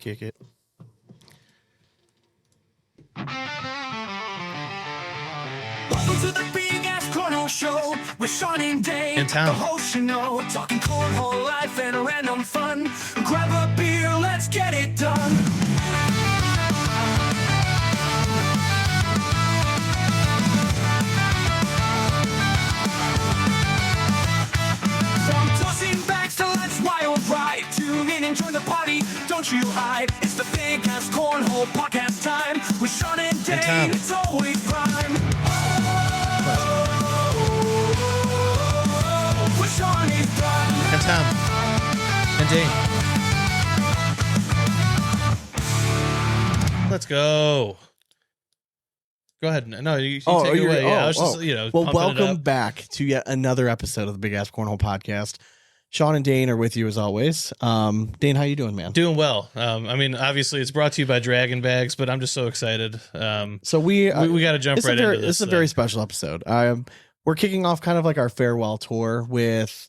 Kick it. Welcome to the Big Ass Cornhole Show with Sean and Dane. In town. The host, you know, talking cornhole life and random fun. Grab a beer, let's get it done. From tossing bags to let's wild ride. Tune in and join the party, don't you hide. It's the Big Ass Cornhole podcast time with Sean and Dane. It's always prime. With Sean and Prime. And Tom. And Dane. Let's go. Go ahead. No, you take it away. Yeah, I was just, well, pumping it welcome up. back to yet another episode of the Big Ass Cornhole podcast. Sean and Dane are with you as always. Dane, how you doing, man? Doing well. I mean, obviously, it's brought to you by Draggin Bags, but I'm just so excited. So we got to jump right into this. This is a very special episode. We're kicking off kind of like our farewell tour with.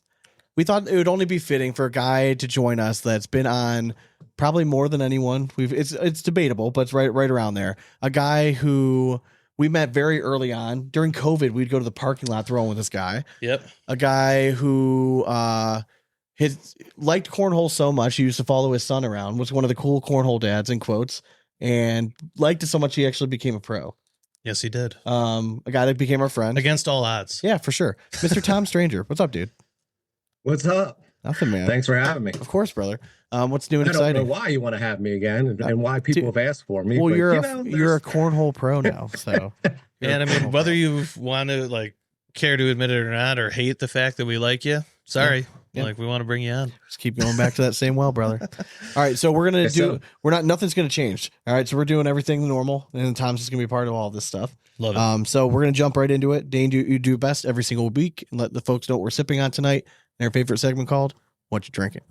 We thought it would only be fitting for a guy to join us that's been on probably more than anyone. It's debatable, but it's right around there. A guy who we met very early on during COVID. We'd go to the parking lot throwing with this guy. Yep. A guy who liked cornhole so much he used to follow his son around. Was one of the cool cornhole dads in quotes, and liked it so much he actually became a pro. Yes, he did. A guy that became our friend Against all odds. Yeah, for sure. Mr. Thom Stranger, what's up, dude? What's up? Nothing, man. Thanks for having me. Of course, brother. What's new and I don't exciting? know why you want to have me again and why people have asked for me. Well, but, you're a cornhole pro now, so. And I mean, whether you want to care to admit it or not, or hate the fact that we like you, sorry. Yeah. We want to bring you on. Just keep going back to that same well, brother. All right, so we're gonna nothing's gonna change. All right, so we're doing everything normal, and Tom's just gonna be part of all this stuff. Love it. So we're gonna jump right into it. Dane, you do best every single week, and let the folks know what we're sipping on tonight. And our favorite segment called "What You Drinking."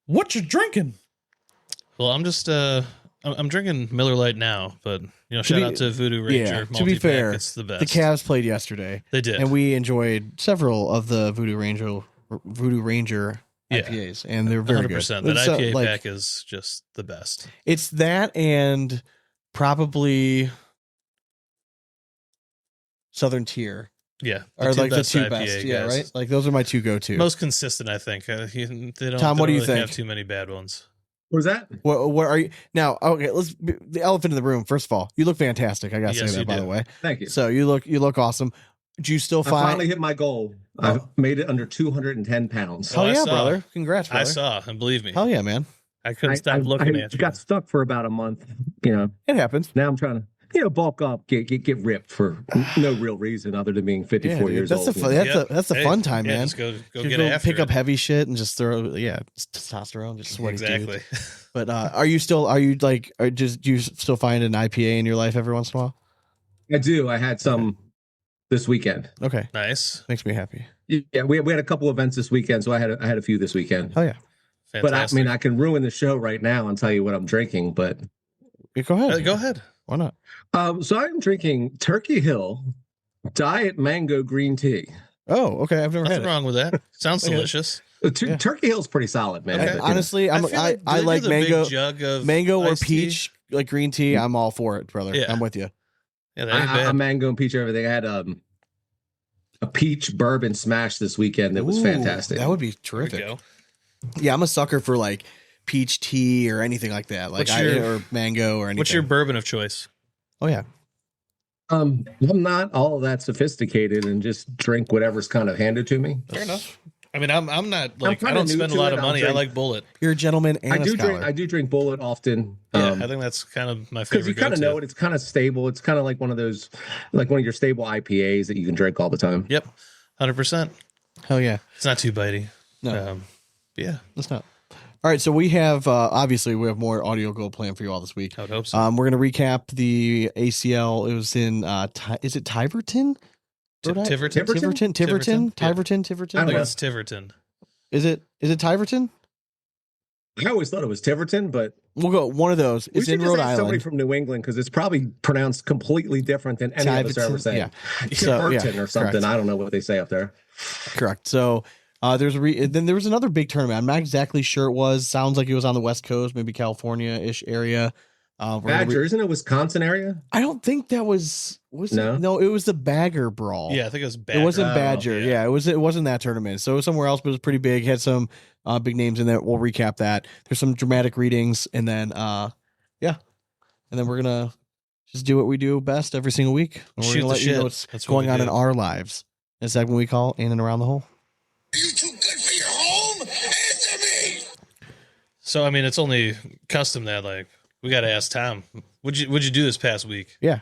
What you drinking? Well, I'm just I'm drinking Miller Lite now, but shout out to Voodoo Ranger. Yeah, to be multi-pack. fair, It's the best. The Cavs played yesterday. They did, and we enjoyed several of the Voodoo Ranger IPAs, and they're very 100%. good. That IPA pack is just the best. It's that and probably Southern Tier. Yeah, Are like the two IPA best. Yeah, guys. right? Like those are my two go-to. Most consistent, I think. They don't. Tom, what do you really think? Have too many bad ones. What was that? What are you now? Okay, the elephant in the room. First of all, you look fantastic. I gotta say that, by the way. Thank you. So you look awesome. Do you still I finally hit my goal. I made it under 210 pounds. Hell I yeah, saw. brother! Congrats, brother. I saw, and believe me, hell yeah, man. I couldn't stop looking I at you. got stuck for about a month. It happens. Now I'm trying to bulk up, get ripped for no real reason other than being 54 years old. That's the fun time, man. Just go You get after pick it. up heavy shit and just throw testosterone, just sweaty Exactly. dudes. But do you still find an IPA in your life every once in a while? I do. I had some this weekend. Okay, Nice. makes me happy. Yeah, we had a couple events this weekend, so I had a few this weekend. Oh yeah, Fantastic. But I can ruin the show right now and tell you what I'm drinking, but go ahead. Go ahead. Why not? so I'm drinking Turkey Hill Diet Mango Green Tea. Oh, okay. I've never Nothing had it. wrong with that. Sounds Okay. delicious. Turkey Hill's pretty solid, man. Okay. Honestly, I feel I they like do the big mango, jug of or iced tea. peach, like green tea. I'm all for it, brother. Yeah. I'm with you. Yeah, that ain't I bad. mango and peach everything. I had a peach bourbon smash this weekend that was Ooh, fantastic. That would be There we terrific. go. Yeah, I'm a sucker for like peach tea or anything like that, like or mango or anything. What's your bourbon of choice? Oh yeah, I'm not all that sophisticated and just drink whatever's kind of handed to me. Fair enough. I mean, I'm not like I kinda don't new spend a to lot it. of I'll money. I drink- like Bullet. you're a gentleman and a scholar. I do drink Bullet often. Yeah, I think that's kind of my favorite. because you kind of know it. It's kind of stable. It's kind of like one of those, like one of your stable IPAs that you can drink all the time. Yep, 100%. Hell yeah. It's not too bitey. No. Yeah, It's not. All right, so we have obviously we have more audio gold planned for you all this week. I would hope so. We're gonna recap the ACL. It was in is it Tiverton? Tiverton. Tiverton. Yeah. Tiverton. I think it's Tiverton. Is it Tiverton? I always thought it was Tiverton, but We'll go one of those. we It's should in just Rhode ask somebody Island. from New England because it's probably pronounced completely different than any of us are ever Tiverton, saying. yeah. Tiverton yeah, or something. correct. I don't know what they say up there. Correct. So Then there was another big tournament. I'm not exactly sure it was. Sounds like it was on the West Coast, maybe California-ish area. Badger, isn't it Wisconsin area? I don't think that was No? it? No, it was the Bagger Brawl. Yeah, I think it was Badger. It wasn't Oh, Badger. Yeah, it wasn't that tournament. So it was somewhere else, but it was pretty big. Had some big names in there. We'll recap that. There's some dramatic readings, and then and then we're gonna just do what we do best every single week. And we're Shoot gonna the let you know shit. what's That's what going we on do. in our lives. A segment we call In and Around the Hole. Are you too good for your home? Answer me! So I mean, it's only custom that like we got to ask Tom. What'd you do this past week? Yeah,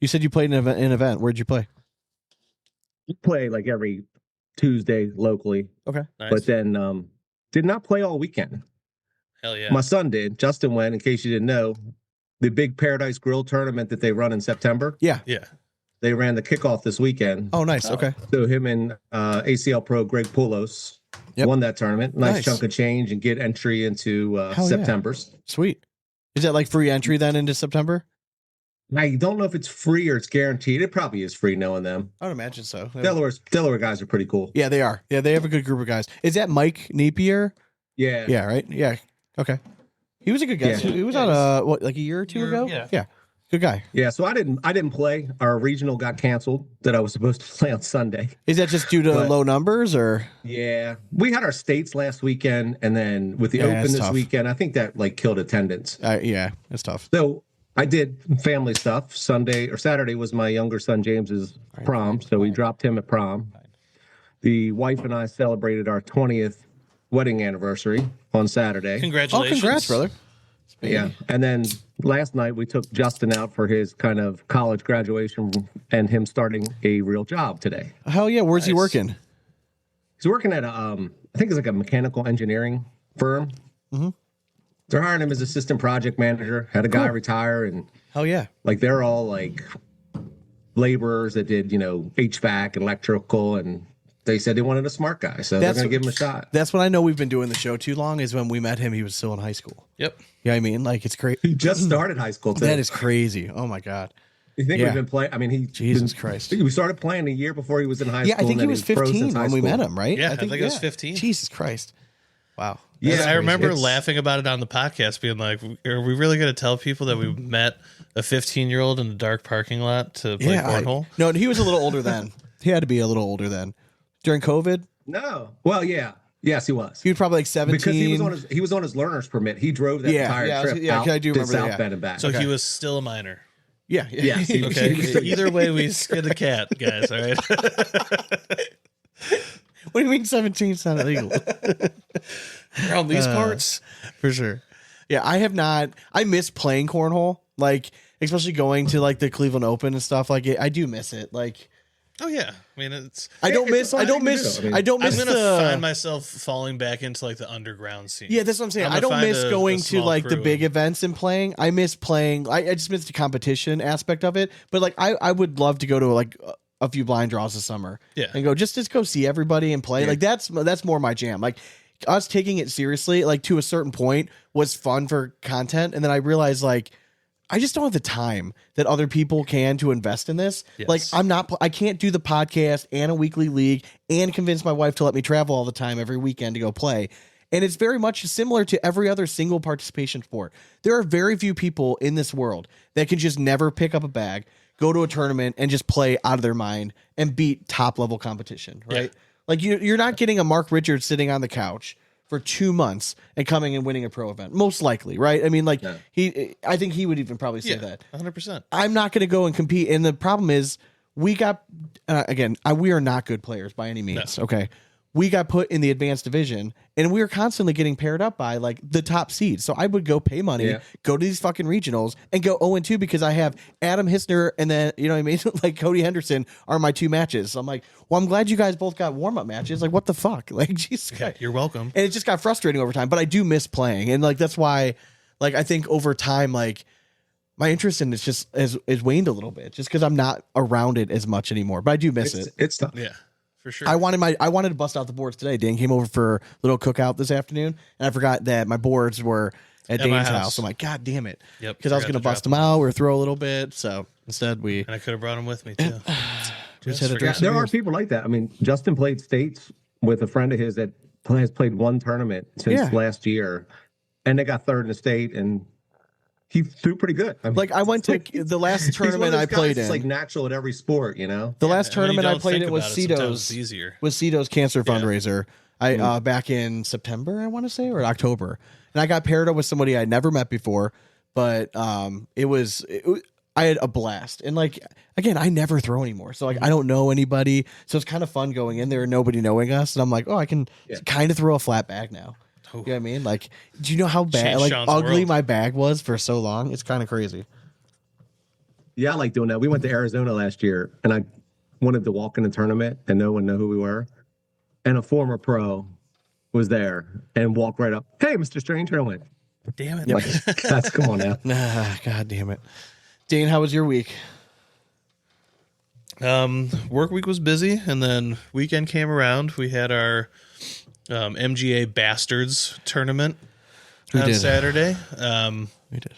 you said you played an event. Where'd you play? We play like every Tuesday locally, Okay. Nice. but then did not play all weekend. Hell yeah. My son did. Justin went, in case you didn't know, the big Paradise Grill tournament that they run in September. Yeah. Yeah. They ran the kickoff this weekend. Oh, nice. Okay. So him and ACL Pro Greg Poulos Yep. won that tournament. Nice Nice. chunk of change and get entry into Hell yeah. September's. Sweet. Is that like free entry then into September? I don't know if it's free or it's guaranteed. It probably is free knowing them. I would imagine so. Delaware guys are pretty cool. Yeah, they are. Yeah, they have a good group of guys. Is that Mike Napier? Yeah. Yeah, right? Yeah. Okay. He was a good guy. Yeah. He was on like a year or two ago? Yeah. Yeah. Good guy. Yeah, so I didn't play. Our regional got canceled that I was supposed to play on Sunday. Is that just due to But- low numbers or? Yeah. We had our states last weekend, and then with the Yeah, Open it's this tough. weekend, I think that like killed attendance. Yeah, it's tough. So I did family stuff. Saturday was my younger son James's prom, so we dropped him at prom. The wife and I celebrated our 20th wedding anniversary on Saturday. Oh, Congratulations. congrats, brother. Yeah. And then last night we took Justin out for his kind of college graduation and him starting a real job today. Hell yeah. Where's he Nice. working? He's working at I think it's like a mechanical engineering firm. Mhm. They're hiring him as assistant project manager. Had a guy Cool. retire, and Hell yeah. like they're all like laborers that did HVAC and electrical, and they said they wanted a smart guy, so That's- they're gonna give him a shot. That's when I know we've been doing the show too long is when we met him. He was still in high school. Yep. Yeah, I mean, like it's crazy. He just started high school too. That is crazy. Oh my God. You think yeah. we've been playing? I mean, Jesus Christ. We started playing a year before he was in high Yeah, school. I think and he then was pro 15 since high when we school. met him, right? Yeah, I think it was 15. Jesus Christ. Wow. Yeah, I remember it's- laughing about it on the podcast, being like, "Are we really going to tell people that we met a 15-year-old in a dark parking lot to play cornhole?" No, he was a little older then. He had to be a little older then. During COVID, No. Well, yeah. Yes, he was. he was probably like 17. Because he was on his learner's permit. He drove that Yeah, entire yeah, trip yeah, out I do to remember South that, yeah. Bend and back. So Okay. he was still a minor. Yeah. Yes, he was- Okay. he was- Either way, we skinned a cat, guys. All right. What do you mean 17 is not illegal? Around these parts. For sure. Yeah, I have not. I miss playing cornhole, like especially going to like the Cleveland Open and stuff. Like I do miss it. Like Oh yeah. I mean, it's. I don't It's a miss. fun I don't thing to miss. do. I mean, I don't I'm miss gonna the. find myself falling back into like the underground scene. Yeah, that's what I'm saying. I'm I gonna don't find miss a going to small like the crew big and- events and playing. I miss playing. I just miss the competition aspect of it. But like I would love to go to like a few blind draws this summer. Yeah. And go just go see everybody and play. Yeah. Like that's more my jam. Like us taking it seriously, like to a certain point, was fun for content, and then I realized like I just don't have the time that other people can to invest in this. Yes. Like I can't do the podcast and a weekly league and convince my wife to let me travel all the time every weekend to go play. And it's very much similar to every other single participation sport. There are very few people in this world that can just never pick up a bag, go to a tournament, and just play out of their mind and beat top level competition, right? Yeah. Like you're not getting a Mark Richards sitting on the couch for 2 months and coming and winning a pro event, most likely, right? I mean, like No. I think he would even probably say Yeah. that. 100%. I'm not going to go and compete. And the problem is, we got we are not good players by any means. No. Okay, we got put in the advanced division, and we were constantly getting paired up by like the top seeds. So I would go pay money, Yeah. go to these fucking regionals, and go 0-2 because I have Adam Hissner and then you know what I mean, like Cody Henderson are my 2 matches. So I'm like, well, I'm glad you guys both got warm up matches. Like, what the fuck? Like, Jesus Yeah, Christ. you're welcome. And it just got frustrating over time. But I do miss playing, and like that's why, like I think over time, like my interest in it just has waned a little bit, just because I'm not around it as much anymore. But I do miss it. It's tough. Yeah, for sure. I wanted to bust out the boards today. Dane came over for a little cookout this afternoon, and I forgot that my boards were at At my Dane's house. house. I'm like, God damn it! Yep, Because I was forgot gonna to bust drop them out or throw a little bit. So instead, and I could have brought him with me too. Just Just had to forgot. throw Yeah, some there are beers. people like that. I mean, Justin played states with a friend of his that has played one tournament since last year, and they got third in the state, and he threw pretty good. I mean, like I went to the last tournament I played in. It's like natural at every sport, you know. The last tournament I played in was Cito's. Easier. Was Cito's cancer fundraiser. I back in September, I want to say, or October, and I got paired up with somebody I'd never met before, but I had a blast. And like, again, I never throw anymore. So like, I don't know anybody. So it's kind of fun going in there and nobody knowing us. And I'm like, oh, I can kind of throw a flat bag now. You know what I mean? Like, do you know how bad, like Sean's ugly world. my bag was for so long? It's kind of crazy. Yeah, I like doing that. We went to Arizona last year, and I wanted to walk in the tournament and no one know who we were. And a former pro was there and walked right up. Hey, Mr. Stranger. I went, Damn it. like, that's come on now. God damn it. Dane, how was your week? Work week was busy, and then weekend came around. We had our MGA Bastards tournament on Saturday. We did.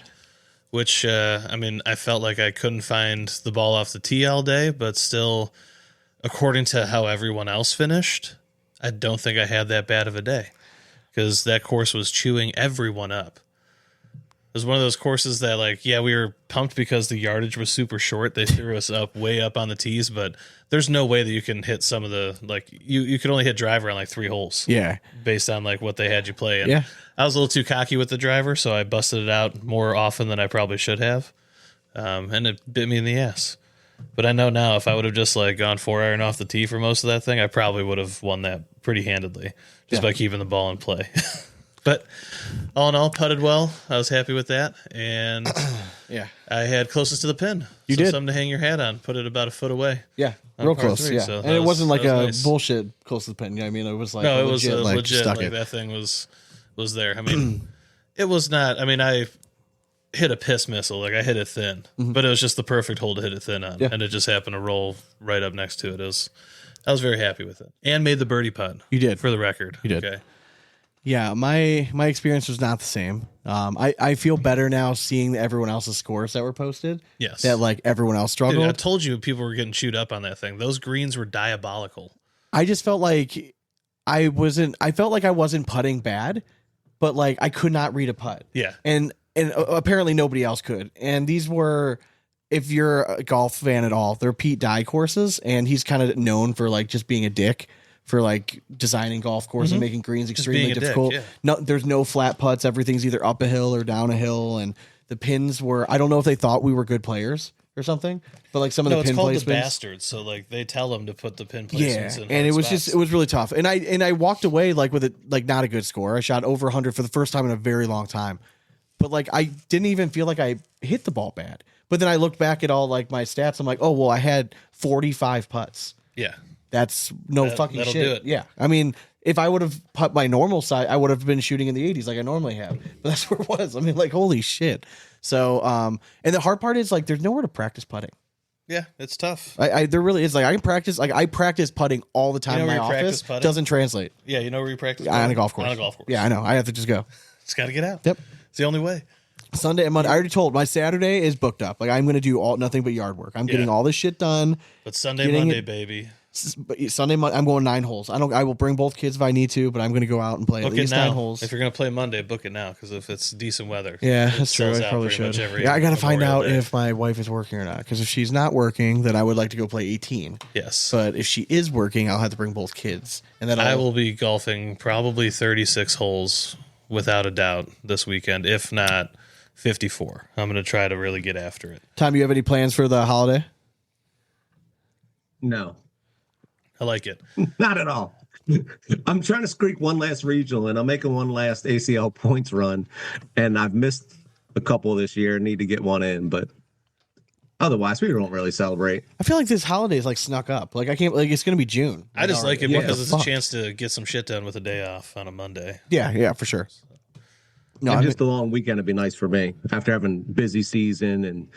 Which, I mean, I felt like I couldn't find the ball off the tee all day, but still, according to how everyone else finished, I don't think I had that bad of a day because that course was chewing everyone up. It was one of those courses that, like, yeah, we were pumped because the yardage was super short. They threw us way up on the tees, but there's no way that you can hit some of the, like, you could only hit driver on like 3 holes. Yeah. Based on like what they had you play. And I was a little too cocky with the driver, so I busted it out more often than I probably should have. And it bit me in the ass. But I know now if I would have just like gone 4-iron off the tee for most of that thing, I probably would have won that pretty handedly just by keeping the ball in play. But all in all, putted well. I was happy with that. And I had closest to the pin. You did. Something to hang your hat on. Put it about a foot away. Yeah. On Real par close. 3, Yeah. so And it wasn't like a nice. bullshit close to the pin. You know what I mean? It was like no, it was legit. Like it. that thing was there. I mean, it was not. I mean, I hit a piss missile. Like I hit it thin, but it was just the perfect hole to hit it thin on, and it just happened to roll right up next to it. I was very happy with it, and made the birdie putt. You did, for the record. You did. Okay. Yeah, my experience was not the same. I feel better now seeing everyone else's scores that were posted. Yes. That like everyone else struggled. Dude, I told you people were getting chewed up on that thing. Those greens were diabolical. I just felt like I felt like I wasn't putting bad, but like I could not read a putt. Yeah. And apparently nobody else could. And these were, if you're a golf fan at all, they're Pete Dye courses, and he's kind of known for like just being a dick for like designing golf courses and making greens extremely difficult. No, there's no flat putts. Everything's either up a hill or down a hill, and the pins were, I don't know if they thought we were good players or something, but like some of the pin placements. It's called the Bastards, so like they tell them to put the pin placements in. And it was spots. It was really tough. And I walked away like with like not a good score. I shot over 100 for the first time in a very long time. But like I didn't even feel like I hit the ball bad. But then I looked back at all like my stats. I'm like, oh well, I had 45 putts. Yeah, that's fucking shit. Do it. Yeah, I mean, if I would have put my normal side, I would have been shooting in the 80s like I normally have. But that's where it was. I mean, like holy shit. So and the hard part is like there's nowhere to practice putting. Yeah, it's tough. There really is. Like I practice putting all the time in my office. Doesn't translate. Yeah, you know where you practice? On a golf course. On a golf course. Yeah, I know. I have to just go. Just got to get out. Yep. It's the only way. Sunday and Monday. I already told my Saturday is booked up. Like I'm going to do nothing but yard work. I'm getting all this shit done. But Sunday, Monday, baby. Sunday, I'm going 9 holes. I will bring both kids if I need to, but I'm going to go out and play at least 9 holes. If you're going to play Monday, book it now because if it's decent weather, yeah, that's true. I probably should. Yeah, I got to find out if my wife is working or not. Because if she's not working, then I would like to go play 18. Yes, but if she is working, I'll have to bring both kids, and then I will be golfing probably 36 holes without a doubt this weekend, if not 54. I'm going to try to really get after it. Tom, you have any plans for the holiday? No. I like it. Not at all. I'm trying to squeak one last regional, and I'm making one last ACL points run, and I've missed a couple this year. Need to get one in, but otherwise, we don't really celebrate. I feel like this holiday is like snuck up. Like I can't. Like it's going to be June. I just like it because it's a chance to get some shit done with a day off on a Monday. Yeah, for sure. No, and just a long weekend would be nice for me after having busy season and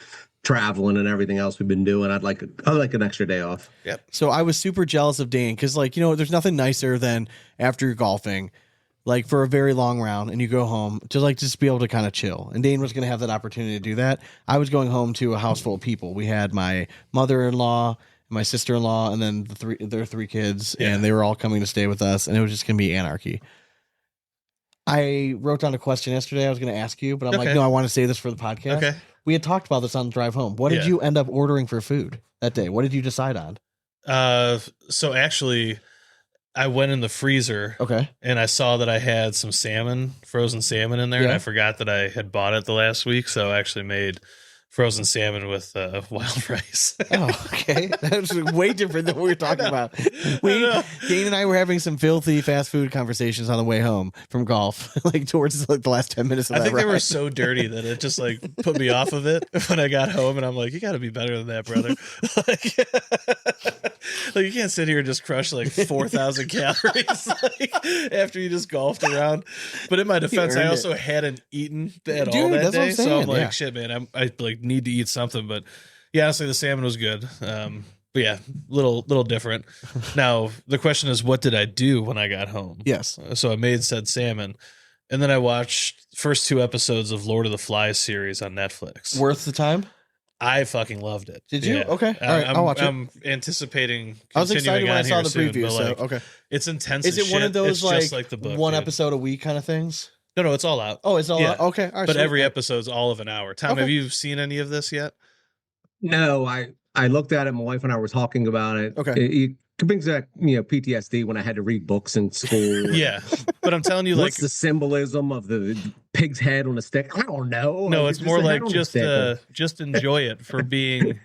traveling and everything else we've been doing. I'd like an extra day off. Yep. So I was super jealous of Dane because, like, you know, there's nothing nicer than after you're golfing, like for a very long round, and you go home to like just be able to kind of chill. And Dane was going to have that opportunity to do that. I was going home to a house full of people. We had my mother-in-law, my sister-in-law, and then their three kids, and they were all coming to stay with us, and it was just going to be anarchy. I wrote down a question yesterday I was going to ask you, but I'm like, no, I want to say this for the podcast. Okay. We had talked about this on the drive home. What did you end up ordering for food that day? What did you decide on? So actually, I went in the freezer. Okay. And I saw that I had some salmon, frozen salmon in there, and I forgot that I had bought it the last week, so I actually made frozen salmon with wild rice. Oh, okay. That's way different than what we were talking about. Dane and I were having some filthy fast food conversations on the way home from golf, like towards like the last 10 minutes of that I think ride. they were so dirty that it just like put me off of it when I got home, and I'm like, you got to be better than that, brother. like you can't sit here and just crush like 4,000 calories after you just golfed around. But in my defense, I also hadn't eaten at all that day, so I'm like, shit, man, I like need to eat something. But yeah, honestly, the salmon was good. But yeah, little different. Now the question is, what did I do when I got home? Yes. So I made said salmon, and then I watched first 2 episodes of Lord of the Flies series on Netflix. Worth the time? I fucking loved it. Did you? Yeah. Okay. All right. I'll watch it. I'm anticipating. I was excited when I saw the preview. Soon, like, okay. It's intense. Is it one of those like, just like the book, one episode a week kind of things? No, it's all out. Oh, it's all out. Okay. All right, but every episode's all of an hour. Tom, have you seen any of this yet? No, I looked at it. My wife and I were talking about it. Okay. It brings back, PTSD when I had to read books in school. Yeah. But I'm telling you, what's the symbolism of the pig's head on a stick? I don't know. No, it's more like just enjoy it for being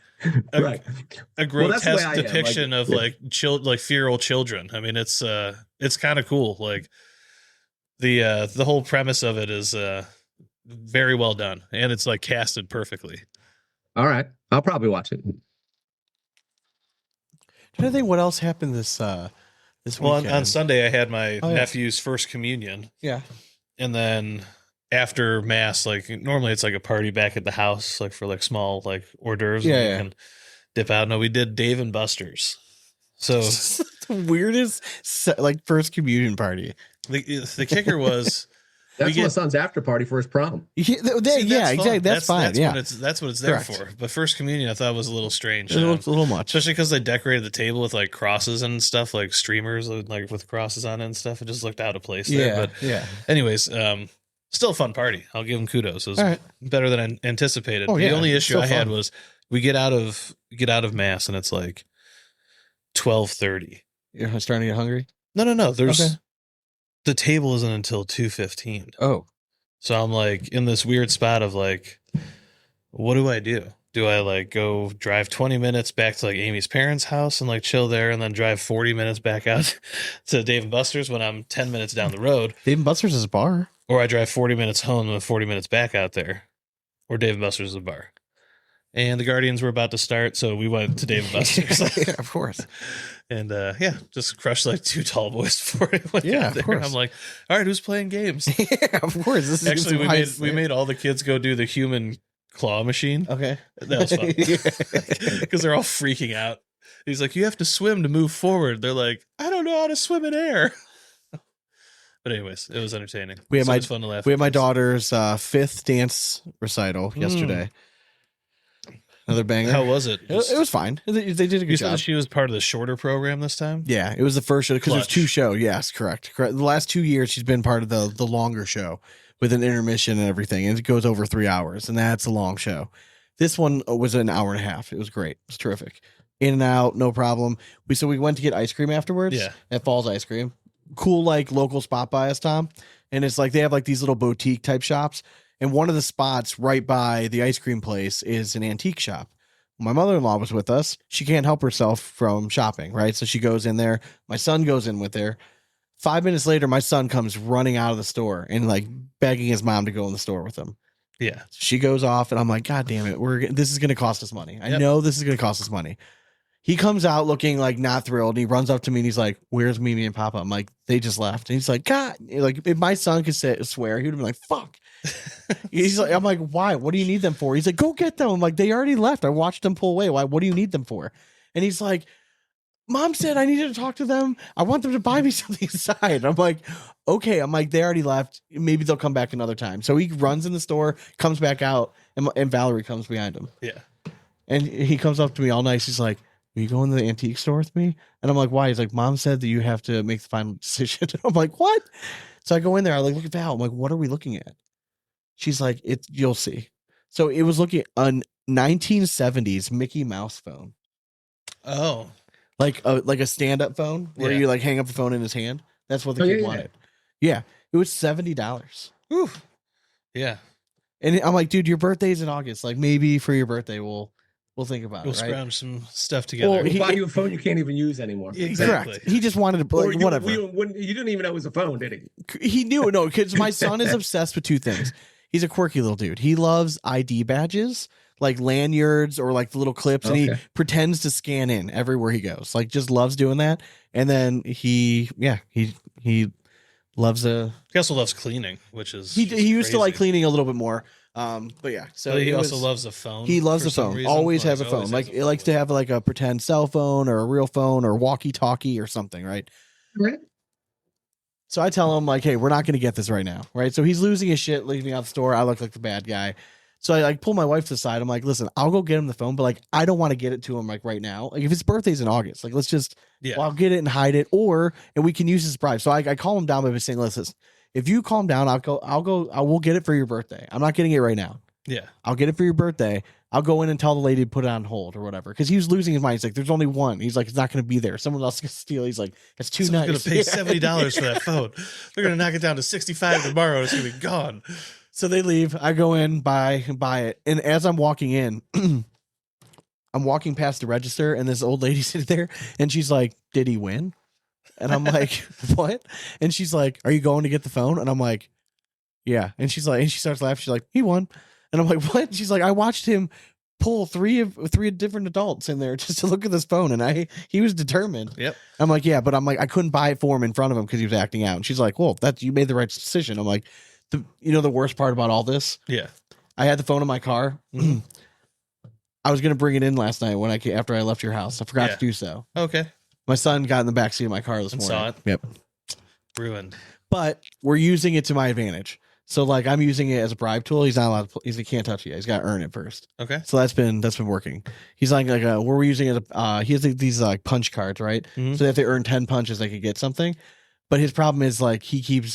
a grotesque depiction of like feral children. I mean, it's kind of cool. Like the whole premise of it is very well done, and it's like casted perfectly. All right, I'll probably watch it. I think what else happened this weekend? Well, on Sunday I had my nephew's first communion. Yeah. And then after mass, like normally it's like a party back at the house, like for like small like hors d'oeuvres. Yeah. And dip out. No, we did Dave and Buster's. So the weirdest like first communion party. The kicker was that's my son's after party for his prom. Exactly. That's fine. That's what it's there for. But first communion, I thought was a little strange. It was a little much, especially because they decorated the table with like crosses and stuff, like streamers, like with crosses on it and stuff. It just looked out of place there. But anyways, still a fun party. I'll give them kudos. It was better than I anticipated. The only issue I had was we get out of mass and it's like 12:30. You're starting to get hungry? No. There's the table isn't until 2:15. Oh. So I'm like in this weird spot of like, what do I do? Do I like go drive 20 minutes back to like Amy's parents' house and like chill there and then drive 40 minutes back out to Dave & Buster's when I'm 10 minutes down the road? Dave & Buster's is a bar. Or I drive 40 minutes home and 40 minutes back out there. Or Dave & Buster's is a bar. And the Guardians were about to start, so we went to Dave & Buster's. Yeah, of course. And just crushed like 2 tall boys for it. Of course. I'm like, all right, who's playing games? Yeah, of course. This actually we made all the kids go do the human claw machine. Okay, that was fun because they're all freaking out. He's like, you have to swim to move forward. They're like, I don't know how to swim in air. But anyways, it was entertaining. It was fun to laugh. We had my daughter's 5th dance recital yesterday. Another banger. How was it? It was fine. They did a good job. She was part of the shorter program this time? Yeah, it was the first show because there's 2 shows. Yes, correct. The last 2 years, she's been part of the longer show with an intermission and everything. And it goes over 3 hours, and that's a long show. This one was an hour and a half. It was great. It was terrific. In and out, no problem. We went to get ice cream afterwards. Yeah. At Falls Ice Cream. Cool, like local spot by us, Tom. And it's like they have like these little boutique type shops. And one of the spots right by the ice cream place is an antique shop. My mother-in-law was with us. She can't help herself from shopping, right? So she goes in there. My son goes in with her. 5 minutes later, my son comes running out of the store and like begging his mom to go in the store with him. Yeah. She goes off and I'm like, God damn it. This is going to cost us money. I know this is going to cost us money. He comes out looking like not thrilled. And he runs up to me and he's like, where's Mimi and Papa? I'm like, they just left. And he's like, God, like if my son could swear, he would have been like, fuck. He's like, I'm like, why? What do you need them for? He's like, go get them. I'm like, they already left. I watched them pull away. Why? What do you need them for? And he's like, Mom said I needed to talk to them. I want them to buy me something inside. I'm like, okay. I'm like, they already left. Maybe they'll come back another time. So he runs in the store, comes back out, and Valerie comes behind him. Yeah. And he comes up to me all nice. He's like, will you go into the antique store with me? And I'm like, why? He's like, Mom said that you have to make the final decision. I'm like, what? So I go in there. I look at Val. I'm like, what are we looking at? She's like, you'll see. So it was looking at a 1970s Mickey Mouse phone. Oh, like a stand-up phone where you like hang up the phone in his hand. That's what the kid wanted. Yeah, it was $70. Whew. Yeah. And I'm like, dude, your birthday's in August. Like, maybe for your birthday, we'll think about we'll it. Right? scrounge some stuff together. Well, he'll buy you a phone you can't even use anymore. Exactly. Correct. He just wanted to like, whatever. You didn't even know it was a phone, did he? He knew. No, because my son is obsessed with two things. He's a quirky little dude. He loves ID badges, like lanyards or like the little clips, and he pretends to scan in everywhere he goes. Like, just loves doing that. And then he loves He also loves cleaning, which is he used to like cleaning a little bit more. But yeah, so but he also loves a phone. He loves a phone. Reason. Always have a phone. Like, it likes to have like a pretend cell phone or a real phone or walkie-talkie or something, right? Right. So I tell him like, hey, we're not going to get this right now, right? So he's losing his shit, leaving out the store. I look like the bad guy. So I like pull my wife to the side. I'm like, listen, I'll go get him the phone, but like, I don't want to get it to him like right now. Like, if his birthday's in August, like, let's just, well, I'll get it and hide it, and we can use his bribe. So I call him down by saying, listen, if you calm down, I will get it for your birthday. I'm not getting it right now. Yeah. I'll get it for your birthday. I'll go in and tell the lady to put it on hold or whatever. Because he was losing his mind. He's like, there's only one. He's like, it's not going to be there. Someone else can steal. He's like, it's too nice. Going to pay $70 for that phone. They're going to knock it down to $65 tomorrow. It's going to be gone. So they leave. I go in, buy it. And as I'm walking in, I'm walking past the register, and this old lady sitting there, and she's like, did he win? And I'm like, what? And she's like, are you going to get the phone? And I'm like, yeah. And she's like, and she starts laughing. She's like, he won. And I'm like, what? She's like, I watched him pull three different adults in there just to look at this phone, and he was determined. Yep. I'm like, yeah, but I'm like, I couldn't buy it for him in front of him because he was acting out. And she's like, well, you made the right decision. I'm like, the worst part about all this? Yeah. I had the phone in my car. I was gonna bring it in last night after I left your house. I forgot to do so. Okay. My son got in the backseat of my car this morning. Saw it. Yep. Ruined. But we're using it to my advantage. So like, I'm using it as a bribe tool. He's not allowed to, he can't touch it yet. He's got to earn it first. Okay. So that's been working. He's like we're using it. He has these like punch cards, right? Mm-hmm. So if they earn 10 punches, they could get something. But his problem is like,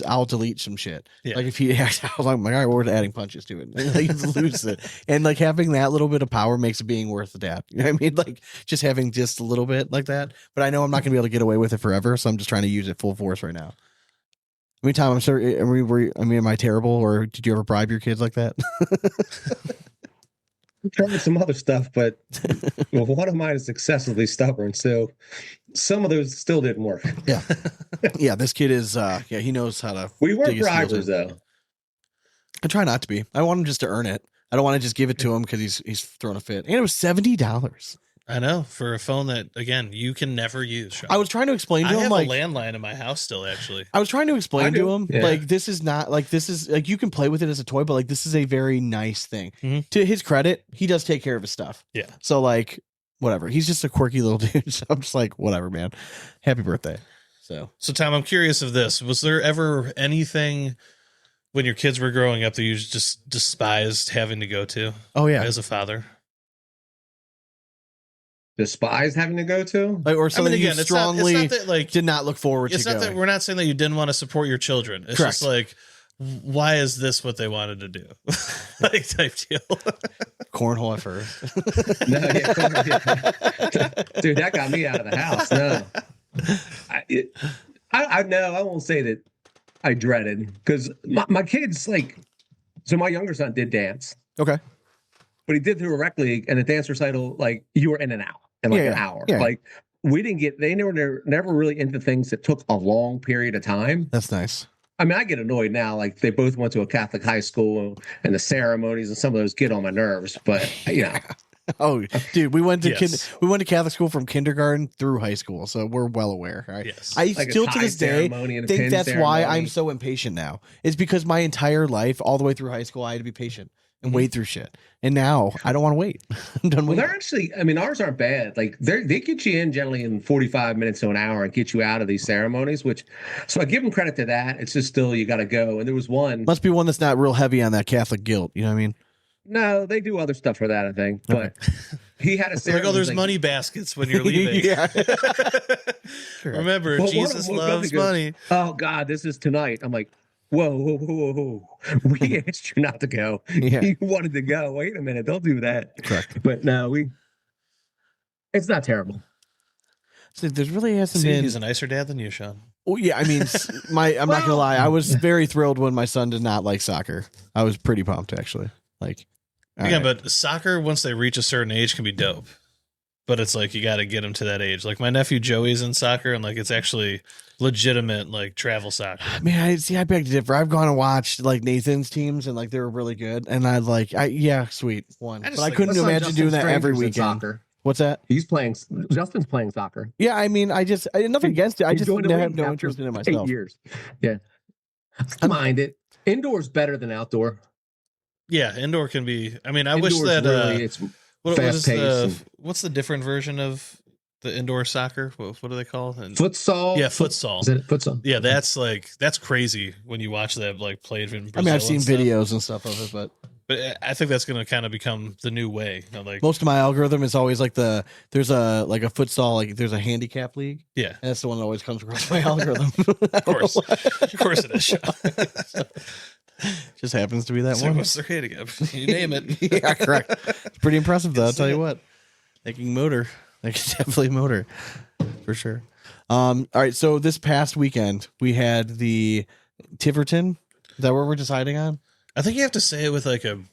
I'll delete some shit. Yeah. Like if he acts out, I'm like, all right, we're adding punches to it. Like, he loses it. And like, having that little bit of power makes it being worth the dab. You know what I mean? Like, just having just a little bit like that. But I know I'm not gonna be able to get away with it forever. So I'm just trying to use it full force right now. I mean, Tom, I'm sorry. Am I terrible, or did you ever bribe your kids like that? I tried some other stuff, but one of mine is excessively stubborn. So some of those still didn't work. Yeah. Yeah. This kid is, he knows how to. We weren't bribers, though. I try not to be. I want him just to earn it. I don't want to just give it to him because he's throwing a fit. And it was $70. I know, for a phone that, again, you can never use. Sean. I was trying to explain to him, I have like, a landline in my house still, actually. I was trying to explain to him, like, this is not, like, this is, like, you can play with it as a toy, but, like, this is a very nice thing. Mm-hmm. To his credit, he does take care of his stuff. Yeah. So, like, whatever. He's just a quirky little dude. So I'm just like, whatever, man. Happy birthday. So, Tom, I'm curious of this. Was there ever anything when your kids were growing up that you just despised having to go to? Oh, yeah. As a father? Despise having to go to, like, or something you strongly it's not that, like, did not look forward to. It's not that we're not saying that you didn't want to support your children. It's just like, why is this what they wanted to do? Like, type deal. Cornhole at first. Dude, that got me out of the house. No, I know. I won't say that I dreaded, because my kids, like, so my younger son did dance. Okay. But he did through a rec league and a dance recital, like, you were in and out in like an hour. Yeah. Like, we didn't get, they never really into things that took a long period of time. That's nice. I mean, I get annoyed now. Like, they both went to a Catholic high school, and the ceremonies and some of those get on my nerves. But, you know. Oh, dude, we went to Catholic school from kindergarten through high school, so we're well aware. Right? Yes. I like still to this day think that's why I'm so impatient now. It's because my entire life, all the way through high school, I had to be patient and wait through shit. And now I don't want to wait. I'm done waiting. They're actually, I mean, ours aren't bad. Like, they get you in generally in 45 minutes to an hour and get you out of these ceremonies, so I give them credit to that. It's just still, you got to go. And there was one. Must be one that's not real heavy on that Catholic guilt. You know what I mean? No, they do other stuff for that, I think. But he had a It's like, oh, there's money baskets when you're leaving. Yeah. Remember, Well, Jesus one of them loves goes, money. oh God, this is tonight. I'm like, whoa. We asked you not to go. Yeah. You wanted to go. Wait a minute, don't do that. Correct. But no, it's not terrible. So there really hasn't See, been. he's a nicer dad than you, Sean. Oh, yeah, I mean, I'm not gonna lie. I was very thrilled when my son did not like soccer. I was pretty pumped, actually. Like, Again, but soccer, once they reach a certain age, can be dope. But it's like you got to get them to that age. Like my nephew Joey's in soccer, and like it's actually legitimate, like travel soccer. Man, I beg to differ. I've gone and watched like Nathan's teams, and like they were really good. And yeah, sweet one. But I couldn't imagine doing that every weekend. Soccer. What's that? Justin's playing soccer. Yeah, I mean, I nothing against it. I He's just going to have league no after interest in it 8 myself. years. Yeah, I mind it. Indoor's better than outdoor. Yeah, indoor can be. I mean, I wish Indoor's that. really, it's What's the different version of the indoor soccer? What do they call it? Futsal. Yeah, futsal. Is it futsal? Yeah, that's crazy when you watch that like played in Brazil. I mean, I've seen and stuff. videos and stuff of it, but I think that's going to kind of become the new way. You know, like most of my algorithm is always like there's a futsal, like there's a handicap league. yeah, And that's the one that always comes across my algorithm. of course it is. Sean. Just happens to be that So one. what's their handicap? You name it. Yeah, correct. It's pretty impressive though. I'll tell you what. They can motor. They can definitely motor for sure. All right. So this past weekend we had the Tiverton. Is that what we're deciding on? I think you have to say it with like an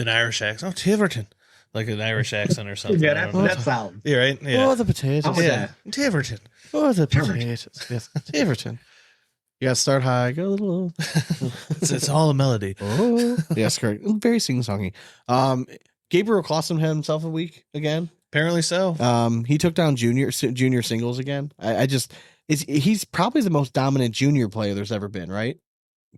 Irish accent. Oh, Tiverton, like an Irish accent or something. Yeah, I don't know. that's solid. Yeah, right. Yeah. Oh, the potatoes. I'm with Yeah, that. Tiverton. Oh, the potatoes. Yes, Tiverton. You got to start high, go a little. It's all a melody. Oh, yes, correct. Very sing-songy. Gabriel Clausen had himself a week again. Apparently so. He took down junior singles again. He's probably the most dominant junior player there's ever been, right?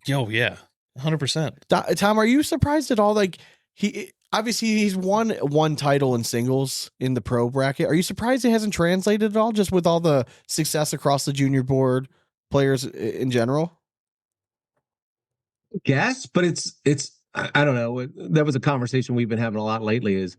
Yo, yeah, 100%. Tom, are you surprised at all? Like he's won one title in singles in the pro bracket. Are you surprised it hasn't translated at all, just with all the success across the junior board players in general? Yes, but it's I don't know. That was a conversation we've been having a lot lately. Is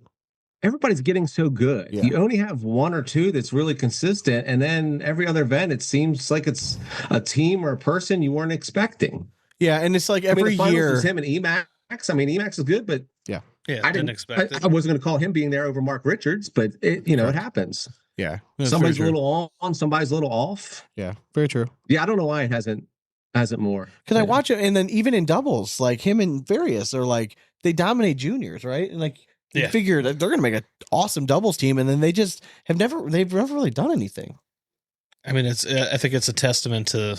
everybody's getting so good? Yeah. You only have one or two that's really consistent, and then every other event it seems like it's a team or a person you weren't expecting. Yeah, and it's like every the finals year. was him and Emax. I mean, Emax is good, but Yeah, I didn't expect it. I wasn't going to call him being there over Mark Richards, but it happens. Yeah, that's Somebody's a very true. little on, somebody's a little off. Yeah, very true. Yeah, I don't know why it hasn't more. Because I watch it, and then even in doubles, like him and Various are like they dominate juniors, right? And like you Yeah. figure that they're gonna make an awesome doubles team, and then they've never really done anything. I mean, I think it's a testament to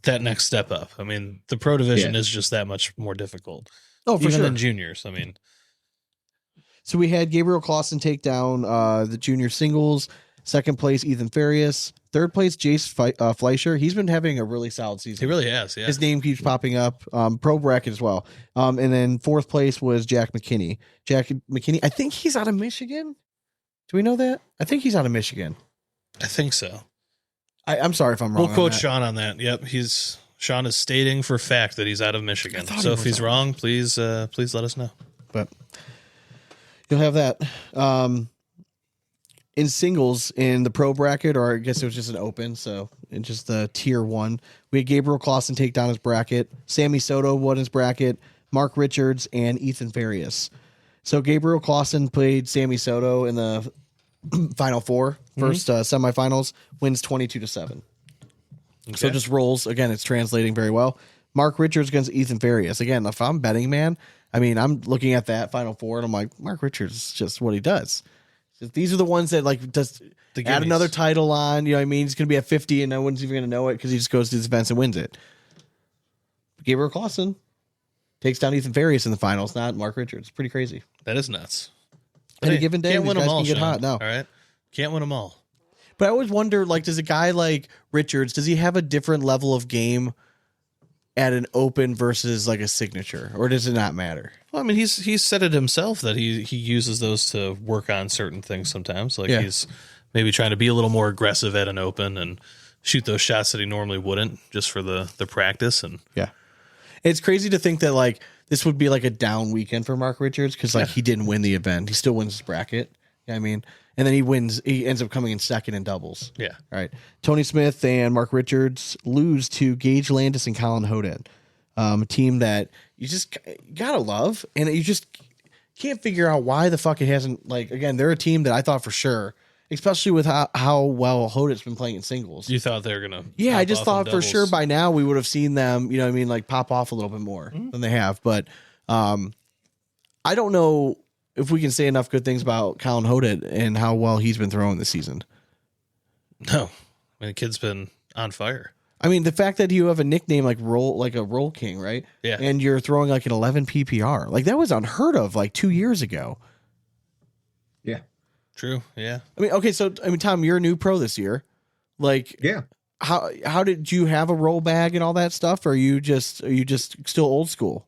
that next step up. I mean, the pro division is just that much more difficult. Oh, for even sure. in juniors. I mean, So we had Gabriel Clausen take down the junior singles. Second place, Ethan Farias. Third place, Jace Fleischer. He's been having a really solid season. he really has. Yeah, His name keeps popping up. Pro bracket as well. And then fourth place was Jack McKinney. Jack McKinney, I think he's out of Michigan. Do we know that? I think he's out of Michigan. I think so. I'm sorry if I'm wrong. We'll quote on that. Sean on that. Yep, Sean is stating for fact that he's out of Michigan. thought So he if was he's out. wrong, please let us know. But you'll have that. In singles in the pro bracket, or I guess it was just an open, so in just the tier one, we had Gabriel Clausen take down his bracket, Sammy Soto won his bracket, Mark Richards, and Ethan Farias. So Gabriel Clausen played Sammy Soto in the final four, first semifinals, wins 22-7. So Okay. just rolls. Again, it's translating very well. Mark Richards against Ethan Farias. Again, if I'm betting, man, I mean, I'm looking at that final four and I'm like, Mark Richards is just what he does. These are the ones that like does The add gimmies. another title on. You know what I mean? He's going to be at 50 and no one's even going to know it because he just goes to these events and wins it. Gabriel Clausen takes down Ethan Farias in the finals, not Mark Richards. Pretty crazy. That is nuts. Any Hey, given day, can't these win guys them all. can get Sean. hot. No. All right, can't win them all. But I always wonder, like, does a guy like Richards, does he have a different level of game at an open versus like a signature, or does it not matter? Well, I mean, he's said it himself that he uses those to work on certain things sometimes. Like Yeah. he's maybe trying to be a little more aggressive at an open and shoot those shots that he normally wouldn't, just for the practice. And Yeah. It's crazy to think that like this would be like a down weekend for Mark Richards because like he didn't win the event. He still wins his bracket. You know what I mean, and then he ends up coming in second in doubles. Yeah. All right. Tony Smith and Mark Richards lose to Gage Landis and Colin Hoden, a team that you just gotta love, and you just can't figure out why the fuck it hasn't. Like again, they're a team that I thought for sure, especially with how well Hoden's been playing in singles. You thought they were gonna? Yeah, I pop just off in thought for doubles. sure by now we would have seen them, you know what I mean, like pop off a little bit more than they have. But I don't know if we can say enough good things about Colin Hoden and how well he's been throwing this season. No, I mean, the kid's been on fire. I mean, the fact that you have a nickname like a roll king, right? Yeah. And you're throwing like an 11 PPR. Like that was unheard of like 2 years ago. Yeah. True. Yeah. I mean, okay, so I mean, Tom, you're a new pro this year. Like, Yeah. how did you have a roll bag and all that stuff? Or are you just still old school?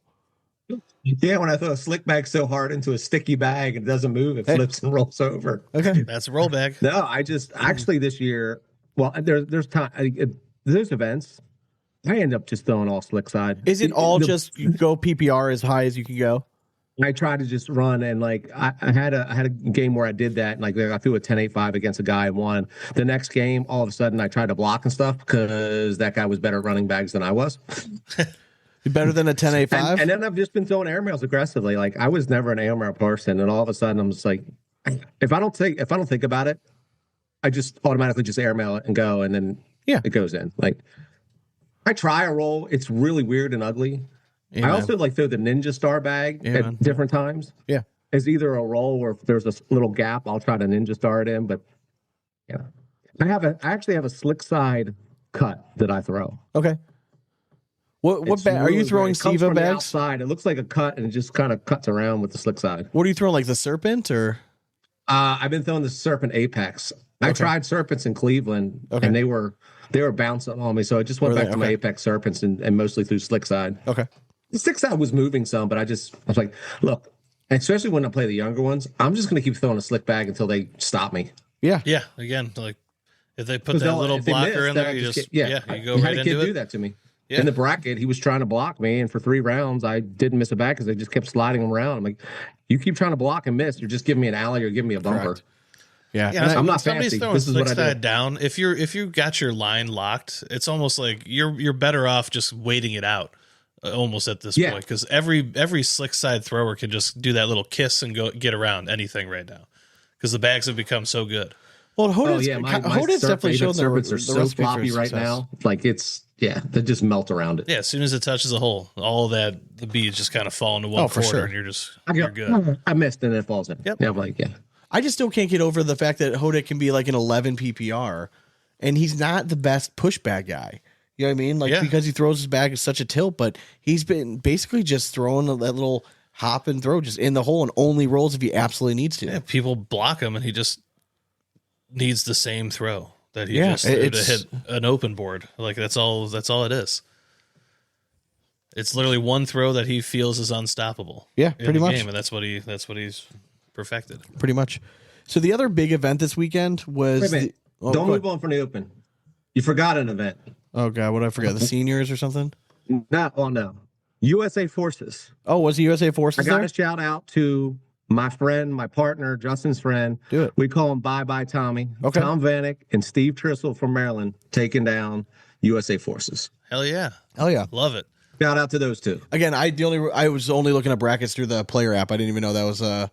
Yeah, when I throw a slick bag so hard into a sticky bag and it doesn't move, it flips and rolls over. Okay. That's a roll bag. No, I just actually this year. Well, there's time. There's events. I end up just throwing all slick side. Is it all just you go PPR as high as you can go? I try to just run and like I had a game where I did that and like I threw a 10-8-5 against a guy and won. The next game, all of a sudden I tried to block and stuff because that guy was better at running bags than I was. Better than a 10-8-5? And then I've just been throwing airmails aggressively. Like I was never an airmail person, and all of a sudden I'm just like, if I don't think about it, I just automatically just airmail it and go, and then it goes in. Like I try a roll, it's really weird and ugly. Yeah, I also like throw the Ninja Star bag at different times. Yeah. It's either a roll or if there's a little gap, I'll try to Ninja Star it in. But yeah, I actually have a slick side cut that I throw. Okay. What It's bag are you really throwing? weird. It comes Siva from the bags? outside. It looks like a cut and it just kind of cuts around with the slick side. What are you throwing? Like the Serpent or? I've been throwing the Serpent Apex. I tried Serpents in Cleveland and they were bouncing on me. So I just went back to my Apex Serpents and mostly through slick side. Okay. The slick side was moving some, but I was like, look, especially when I play the younger ones, I'm just going to keep throwing a slick bag until they stop me. Yeah. Yeah. Again, like if they put that little blocker in there, you just you go I right had a kid into do it. that to me. Yeah. In the bracket, he was trying to block me, and for 3 rounds, I didn't miss a bag because they just kept sliding him around. I'm like, you keep trying to block and miss, you're just giving me an alley or giving me a bumper. Correct. Yeah. Yeah, I'm not somebody's fancy. throwing This is slick what I side do. down. If you got your line locked, it's almost like you're better off just waiting it out. Almost at this point, because every slick side thrower can just do that little kiss and go get around anything right now, because the bags have become so good. Well, Hoden's, my Hoden's definitely showing Serpents are the so recipe for floppy right success. now. Like they just melt around it. Yeah, as soon as it touches a hole, all of the beads just kind of fall into one for quarter, sure. and you're good. I missed and it falls in. Yep. Yeah, I'm like, I just still can't get over the fact that Hoden can be like an 11 PPR, and he's not the best push bag guy. You know what I mean? Like because he throws his bag at such a tilt, but he's been basically just throwing that little hop and throw just in the hole and only rolls if he absolutely needs to. Yeah, people block him, and he just needs the same throw that he just threw to hit an open board. Like that's all it is. It's literally one throw that he feels is unstoppable. Yeah, in pretty the much. game, and that's what he's perfected. Pretty much. So the other big event this weekend was wait a minute. Don't move on from the open. You forgot an event. Oh god, what did I forget? The seniors or something? No. USA Forces. Oh, was the USA Forces I got there? a shout out to my friend, my partner, Justin's friend. Do it. We call him Bye Bye Tommy. Okay. Tom Vanek and Steve Trissel from Maryland taking down USA Forces. Hell yeah, Hell yeah. love it. Shout out to those two. Again, I was only looking at brackets through the player app. I didn't even know that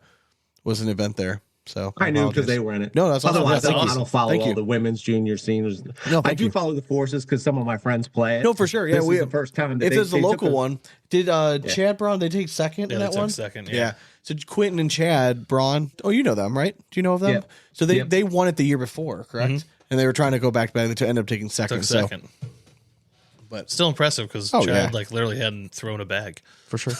was an event there. So I knew because apologize. they were in it. No, that's awesome. Otherwise, Yeah, thank I you. don't follow Thank all you. the women's, junior, seniors. No, I thank do you. follow the Forces because some of my friends play it. No, for sure. Yeah, This is the first time. That If there's a they took local one, did Chad Braun? They take second in Yeah, that they took one. second, Yeah. yeah. So Quentin and Chad Braun. Oh, you know them, right? Do you know of them? Yeah. So they Yep. they won it the year before, correct? And they were trying to go back. They end up taking second. Took So second. But still impressive because Oh, Chad yeah. literally hadn't thrown a bag. for sure.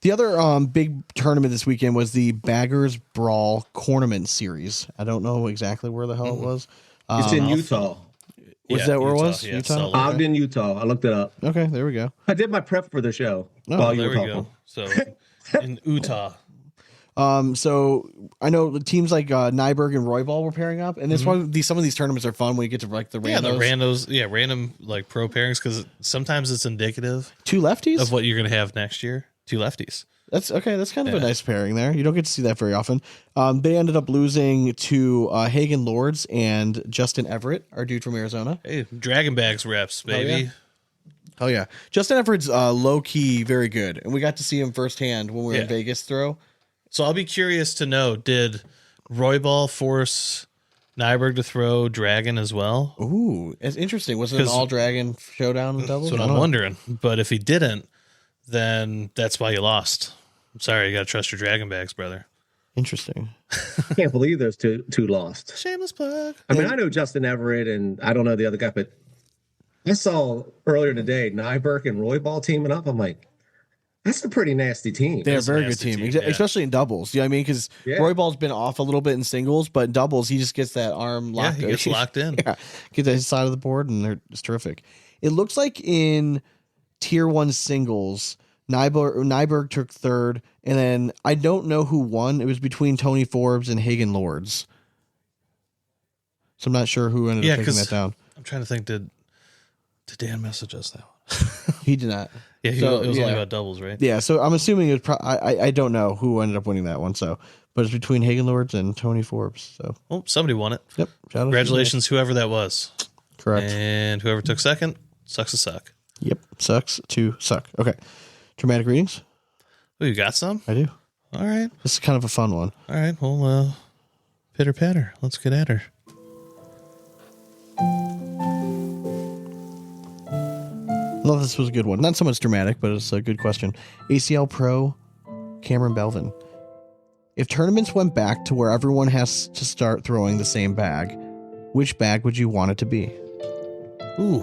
The other big tournament this weekend was the Baggers Brawl Cornhole Series. I don't know exactly where the hell it was. It's in Utah. Was Yeah, that where Utah, it was? yeah, Utah? Salt Lake. I'm in Utah. I looked it up. Okay, there we go. I did my prep for the show while you There were we talking. go. So in Utah. So I know the teams like Nyberg and Roybal were pairing up, and this one, some of these tournaments are fun when you get to like the randos. Yeah, the random like pro pairings, because sometimes it's indicative Two lefties. of what you're going to have next year. two lefties. That's okay. That's kind of a nice pairing there. You don't get to see that very often. They ended up losing to Hagen Lords and Justin Everett, our dude from Arizona. Hey, Draggin Bags reps, baby. Oh yeah. Justin Everett's low key very good, and we got to see him firsthand when we were in Vegas throw. So I'll be curious to know, did Roybal force Nyberg to throw Dragon as well? Ooh, it's interesting. Was it an all Dragon showdown in doubles? That's what I'm wondering. But if he didn't, then that's why you lost. I'm sorry, you got to trust your Draggin Bags, brother. Interesting. Can't believe there's two lost. Shameless plug. I mean, I know Justin Everett, and I don't know the other guy, but I saw earlier today Nyberg and Roybal teaming up. I'm like, that's a pretty nasty team. They're a very good team, especially in doubles. You know what I mean? Because Royball's been off a little bit in singles, but in doubles, he just gets that arm locked. Yeah, he gets locked in. Get that side of the board, and they're just terrific. It looks like in Tier 1 singles, Nyberg took third, and then I don't know who won. It was between Tony Forbes and Hagen Lords. So I'm not sure who ended up taking that down. I'm trying to think, did Dan message us that one? He did not. Yeah, it was only about doubles, right? Yeah, so I'm assuming it was I don't know who ended up winning that one, but it's between Hagen Lords and Tony Forbes. So well, somebody won it. Yep. Congratulations, whoever that was. Correct. And whoever took second, sucks to suck. Yep. Sucks to suck. Okay. Dramatic readings? Oh, you got some? I do. All right. This is kind of a fun one. All right. Well, pitter patter. Let's get at her. No, this was a good one. Not so much dramatic, but it's a good question. ACL Pro, Cameron Belvin. If tournaments went back to where everyone has to start throwing the same bag, which bag would you want it to be? Ooh.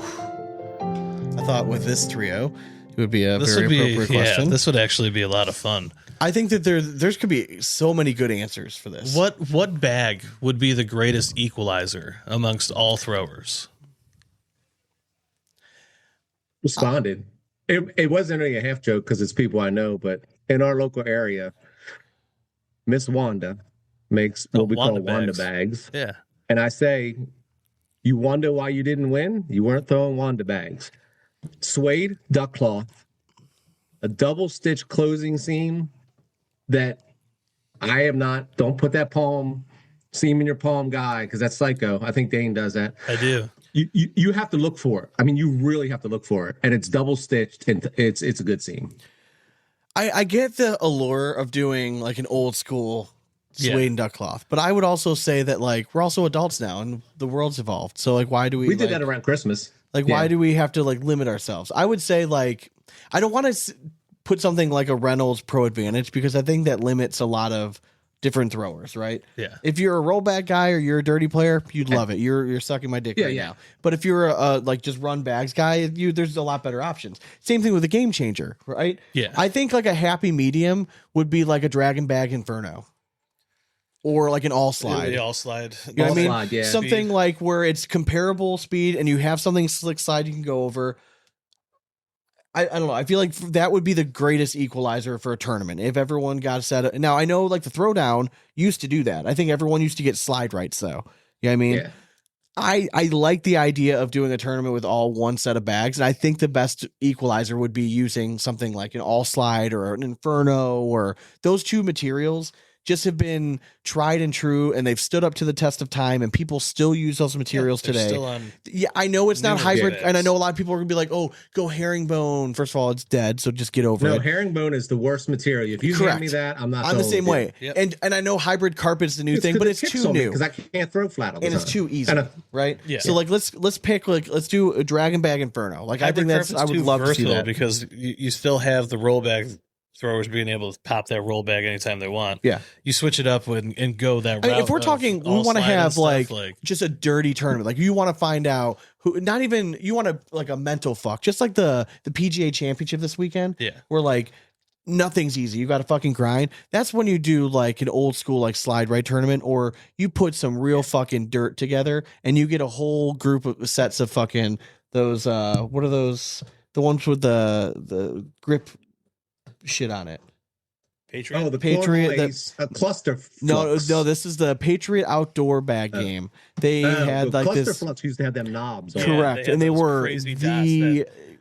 I thought with this trio, it would be a very appropriate question. Yeah, this would actually be a lot of fun. I think that there's could be so many good answers for this. What bag would be the greatest equalizer amongst all throwers? Responded. It wasn't really a half joke because it's people I know, but in our local area, Miss Wanda makes what we call Wanda bags. Yeah. And I say, you wonder why you didn't win? You weren't throwing Wanda bags. Suede duck cloth, a double stitch closing seam that I am not, don't put that palm seam in your palm guy because that's psycho. I think Dane does that. I do. You have to look for it. I mean, you really have to look for it. And it's double stitched and it's a good seam. I get the allure of doing like an old school suede and duck cloth, but I would also say that like we're also adults now and the world's evolved. So like, why do we did that around Christmas? Like, why do we have to like limit ourselves? I would say like, I don't want to put something like a Reynolds Pro Advantage because I think that limits a lot of different throwers, right? Yeah. If you're a rollback guy or you're a dirty player, you'd love it. You're sucking my dick now. But if you're a like just run bags guy, there's a lot better options. Same thing with a game changer, right? Yeah. I think like a happy medium would be like a Draggin Bag Inferno. Or like an all slide. The all slide. You know what I mean? Something like where it's comparable speed and you have something slick slide you can go over. I don't know. I feel like that would be the greatest equalizer for a tournament if everyone got set up. Now, I know like the throwdown used to do that. I think everyone used to get slide rights though. You know what I mean? Yeah. I like the idea of doing a tournament with all one set of bags. And I think the best equalizer would be using something like an all slide or an Inferno or those two materials just have been tried and true, and they've stood up to the test of time, and people still use those materials today. Still on I know it's not hybrid, and I know a lot of people are gonna be like, "Oh, go herringbone." First of all, it's dead, so just get over it. No, herringbone is the worst material. If you hand me that, I'm not. I'm the same way. Yep. And I know hybrid carpet's the new thing, but it's too new because I can't throw flat all the time. And it's too easy, right? Yeah. So like, let's pick let's do a Draggin Bag Inferno. Like hybrid I think I would love to see that because you still have the rollback throwers being able to pop that roll bag anytime they want. Yeah. You switch it up and go that route. I mean, if we're talking, we want to have like just a dirty tournament. Like you want to find out who, not even, you want to like a mental fuck, just like the PGA championship this weekend. Yeah. Where like nothing's easy. You got to fucking grind. That's when you do like an old school, like slide right tournament, or you put some real fucking dirt together and you get a whole group of sets of fucking those, what are those? The ones with the grip shit on it. Patriot. Oh, the Patriot. A cluster. No, this is the Patriot outdoor bag game. They had like cluster this. Flux used to have them knobs. Correct, and they were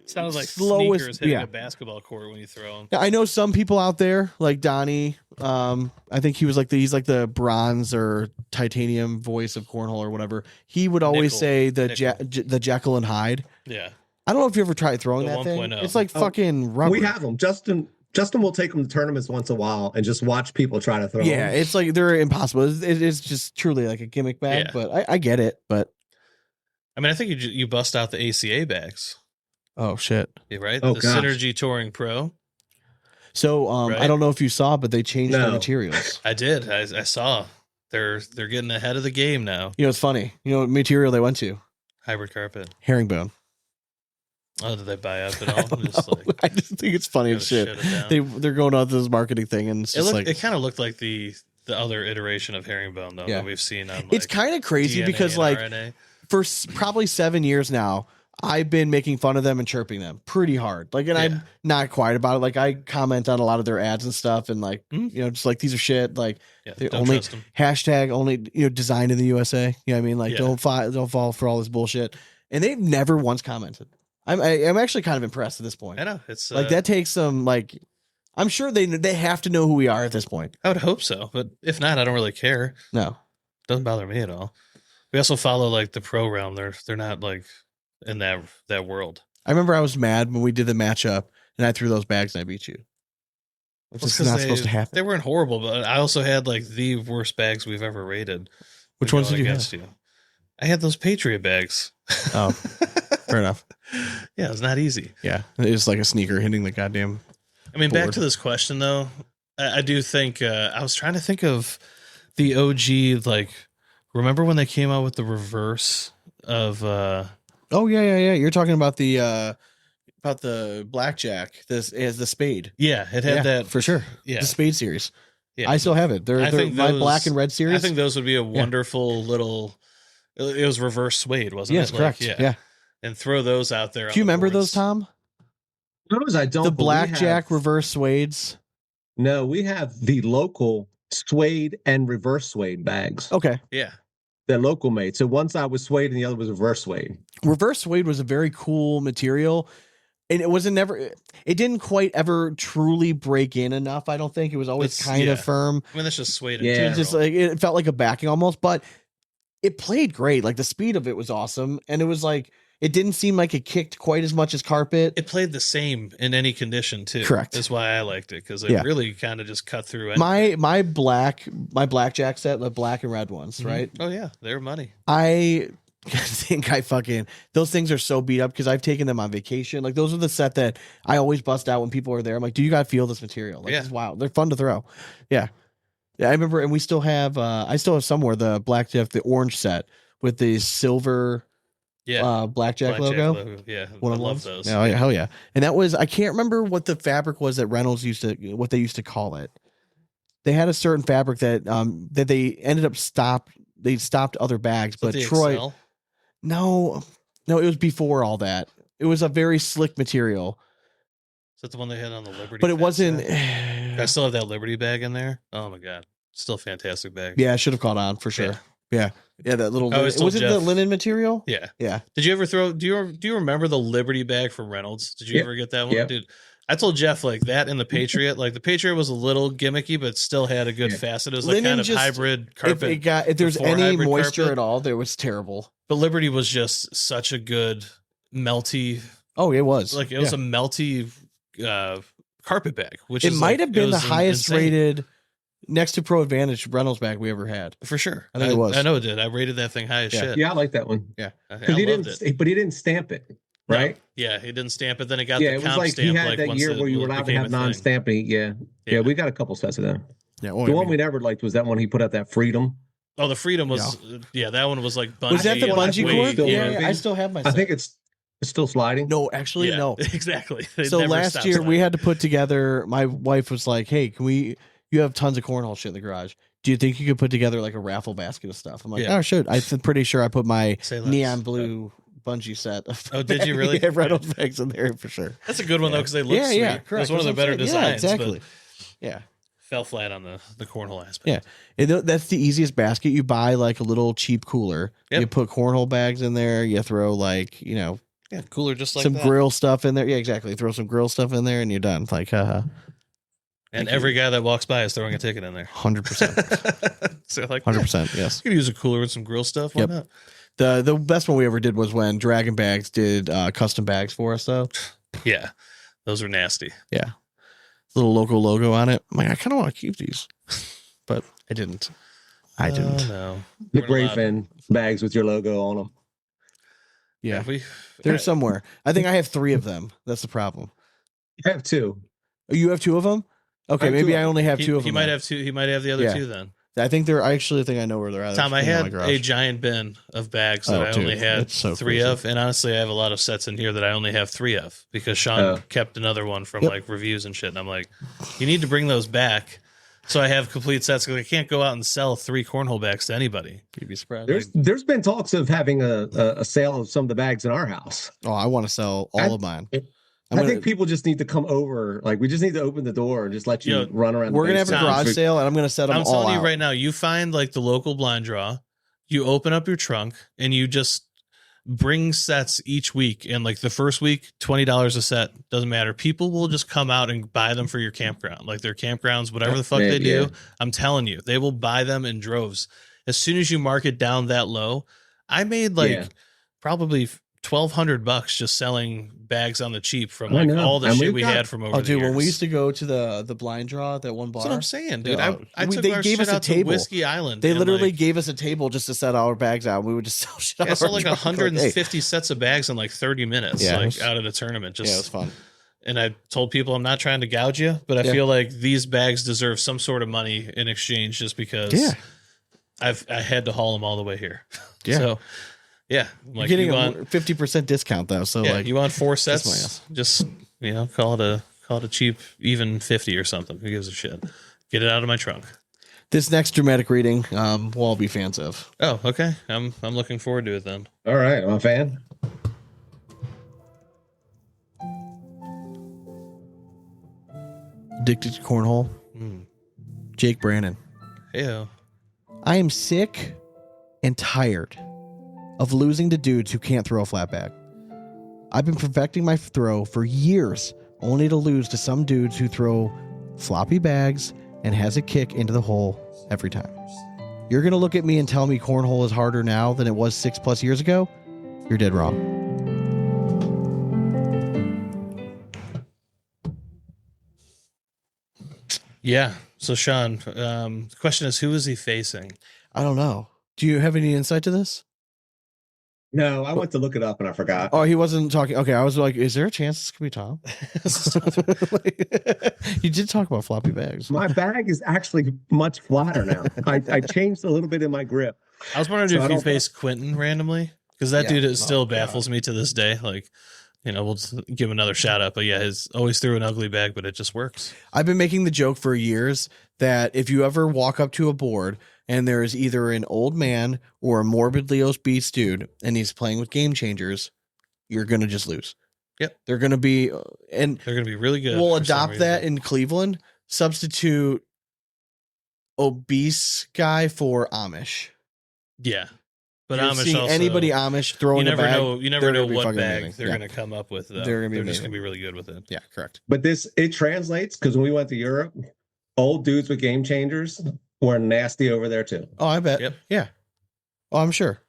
Sounds like slowest- sneakers hitting yeah. a basketball court when you throw them. Yeah, I know some people out there like Donnie. I think he was like he's like the bronze or titanium voice of cornhole or whatever. He would always Nickel. say the Nickel. the Jekyll and Hyde. Yeah. I don't know if you ever tried throwing The that thing. 1.0. It's like fucking rubber. We have them. Justin will take them to tournaments once a while and just watch people try to throw Yeah, them. it's like they're impossible. It's just truly like a gimmick bag. Yeah. But I get it. But I mean, I think you bust out the ACA bags. oh shit. Yeah, right? Oh, the gosh. Synergy Touring Pro. So Right. I don't know if you saw, but they changed the No. materials. I did. I saw. They're getting ahead of the game now. You know, it's funny. You know what material they went to? Hybrid carpet. Herringbone. Oh, did they buy up at I all? don't Just know. like, I just think it's funny gotta as shit. shut it down. They're going on this marketing thing, and it's it just looked, like it kind of looked like the other iteration of herringbone though Yeah. that we've seen on. Like, it's kind of crazy DNA because and like RNA. for probably 7 years now, I've been making fun of them and chirping them pretty hard. Like, and Yeah. I'm not quiet about it. Like, I comment on a lot of their ads and stuff, and like, you know, just like these are shit. Like, Yeah, they don't only trust 'em. hashtag only designed in the USA. You know what I mean? Like, Yeah. don't fall for all this bullshit. And they've never once commented. I'm actually kind of impressed at this point. I know it's Like that takes some like. I'm sure they have to know who we are at this point. I would hope so, but if not, I don't really care. No. Doesn't bother me at all. We also follow like the pro realm. They're not like in that world. I remember I was mad when we did the matchup and I threw those bags and I beat you. Which Well, is 'cause not supposed to happen. They weren't horrible, but I also had like the worst bags we've ever rated. Which when ones did going you have? against you? I had those Patriot bags. Oh, fair enough. Yeah, it's not easy. Yeah, it was like a sneaker hitting the goddamn. I mean, back Bored. to this question though. I do think I was trying to think of the OG. Like, remember when they came out with the reverse of? Oh yeah. You're talking about the blackjack. This is the spade. Yeah, it had Yeah, that for sure. Yeah, The spade series. yeah. I still have it. They're think my those- black and red series. I think those would be a wonderful little. It was reverse suede, wasn't yes, it? correct. Like, yeah. and throw those out there. Do you remember those, Tom? Those I don't. The but we blackjack have- reverse suedes. No, we have the local suede and reverse suede bags. Okay. Yeah, They're local made. So one side was suede and the other was reverse suede. Reverse suede was a very cool material. And it didn't quite ever truly break in enough. I don't think it was always That's- kind yeah. of firm. I mean that's just suede. In Yeah. It general. just like it felt like a backing almost, but it played great. Like the speed of it was awesome, and it was like it didn't seem like it kicked quite as much as carpet. It played the same in any condition too. Correct. That's why I liked it because it Yeah. really kind of just cut through. Anything. My blackjack set, the black and red ones, right? Oh yeah, they're money. I think those things are so beat up because I've taken them on vacation. Like those are the set that I always bust out when people are there. I'm like, do you gotta feel this material? Like, Yeah. it's wild. They're fun to throw. Yeah. Yeah, I remember, and we still have. I still have somewhere the blackjack, the orange set with the silver Yeah, blackjack logo. Yeah, One I of love those. those. Oh yeah, hell yeah! And that was I can't remember what the fabric was that Reynolds what they used to call it. They had a certain fabric that that they ended up they stopped other bags, Is that but the Troy Excel? no, it was before all that. It was a very slick material, Is that the one they had on the Liberty? but it bag wasn't. set? I still have that Liberty bag in there. Oh my god, still a fantastic bag. Yeah, I should have caught on for sure. Yeah, that little. I always Was told it the Jeff- linen material? Yeah. Yeah. Did you ever throw? Do you remember the Liberty bag from Reynolds? Did you Yep. ever get that one, Yep. dude? I told Jeff like that and the Patriot. Like the Patriot was a little gimmicky, but still had a good Yeah. facet. It was like Linen kind of just- hybrid carpet. If there's before any hybrid moisture carpet. at all, there was terrible. But Liberty was just such a good melty. Oh, it was. Like it was a melty carpet bag, which It is might like- have it been the was highest insane. rated next to Pro Advantage Reynolds bag we ever had. for sure. I think it was. I know it did. I rated that thing high as Yeah. shit. Yeah, I like that one. Yeah. I Because he loved it. didn't, but he didn't stamp it, No. right? Yeah, he didn't stamp it. Then it got Yeah, the it was comp like stamp. he had like that once year it where you were allowed to became have a thing. non-stamping. Yeah, we got a couple sets of them. Yeah. The one we never liked was that one he put out, that Freedom. Oh, the Freedom was yeah. That one was like bungee. Was that the and bungee way- cord? still Yeah, working. I still have my. I set. think it's still sliding. No, actually, Yeah, no. exactly. They So never last stopped year we sliding. had to put together. My wife was like, "Hey, can we? You have tons of cornhole shit in the garage. Do you think you could put together like a raffle basket of stuff?" I'm like, Yeah. "Oh, should." I'm pretty sure I put my Say less. neon blue bungee set. Of Oh, did you really? yeah, Reynolds bags in there for sure. That's a good one though because they look Yeah, sweet. yeah, It correct. was one of the That's what better I'm saying. designs. Yeah, exactly. But Yeah. fell flat on the cornhole aspect. Yeah. And that's the easiest basket. You buy like a little cheap cooler. Yep. You put cornhole bags in there. You throw like, Yeah, cooler just like some that. grill stuff in there. Yeah, exactly. Throw some grill stuff in there and you're done. Like, and every guy that walks by is throwing a ticket in there. 100%. So like 100%. Yes. You can use a cooler with some grill stuff. Why Yep. not? The best one we ever did was when Draggin Bags did custom bags for us, though. Yeah, those are nasty. Yeah. Little logo on it. I'm like, I kind of want to keep these, but I didn't. I didn't. No. The We're not allowed. Grayfin bags with your logo on them. Yeah. We They're somewhere. I think I have 3 of them. That's the problem. I have 2. You have 2 of them? Okay, I have maybe 2 I of only have 2 of them. He might then. have 2. He might have the other Yeah. 2 then. I think they're. I actually think I know where they're at. Tom, I in my had garage. a giant bin of bags that Oh, I dude, only had it's so 3 crazy. of, and honestly, I have a lot of sets in here that I only have 3 of because Sean Oh. kept another one from Yep. like reviews and shit, and I'm like, you need to bring those back. So I have complete sets because I can't go out and sell 3 cornhole bags to anybody. You'd be surprised. There's been talks of having a sale of some of the bags in our house. Oh, I want to sell all of mine. I think people just need to come over. Like, we just need to open the door and just let you Yo, run around. We're gonna have a Tom, garage sale, and I'm gonna set them I'm all telling out. you right now, you find like the local blind draw, you open up your trunk, and you just bring sets each week. And like the first week, $20 a set, doesn't matter. People will just come out and buy them for your campground, like their campgrounds, whatever the fuck they do. Yeah. I'm telling you, they will buy them in droves. As soon as you mark it down that low, I made like Yeah. probably $1,200 just selling bags on the cheap from I like know. all the And shit we've we got- had from over Oh, the dude, when we years. used to go to the blind draw, that one bar. That's what I'm saying, dude. Yeah. I took They our gave shit us a out to table. Whiskey Island. They and, literally like, gave us a table just to set our bags out. And we would just sell shit out. I of sold our like trunk. 150 sets of bags in like 30 minutes, Yeah, it like was- out of the tournament. Just Yeah, it was fun. and I told people I'm not trying to gouge you, but I Yeah. feel like these bags deserve some sort of money in exchange, just because Yeah. I had to haul them all the way here. Yeah. So yeah, You're like getting you a want 50% discount though. So yeah, like, you want 4 my sets, ass. just call it a cheap even 50 or something. Who gives a shit? Get it out of my trunk. this next dramatic reading, we'll all be fans of. Oh, okay. I'm looking forward to it then. All right, I'm a fan. Addicted to cornhole. Jake Brannon. Heyo. I am sick and tired of losing to dudes who can't throw a flat bag. I've been perfecting my throw for years, only to lose to some dudes who throw floppy bags and has a kick into the hole every time. You're going to look at me and tell me cornhole is harder now than it was 6+ years ago? You're dead wrong. Yeah. So Sean, the question is, who is he facing? I don't know. Do you have any insight to this? No, I went to look it up and I forgot. Oh, he wasn't talking. Okay, I was like, is there a chance this could be Tom? You did talk about floppy bags. My bag is actually much flatter now. I changed a little bit in my grip. I was wondering So I if you don't- faced Quentin randomly, because that Yeah. dude is still Oh, God. baffles me to this day. Like, we'll just give him another shout out. But yeah, he's always threw an ugly bag, but it just works. I've been making the joke for years that if you ever walk up to a board and there is either an old man or a morbidly obese dude and he's playing with game changers, you're going to just lose. Yep. They're going to be, and They're going to be really good. we'll for some adopt that reason. in Cleveland, substitute obese guy for Amish. Yeah. But You're Amish seeing also, anybody Amish you throwing a never bag. know. You never they're know gonna be what fucking bag amazing. they're Yeah. going to come up with. Though. They're gonna be just amazing. going to be really good with it. Yeah, correct. But it translates because when we went to Europe, old dudes with game changers were nasty over there too. Oh, I bet. Yep. Yeah. Oh, I'm sure.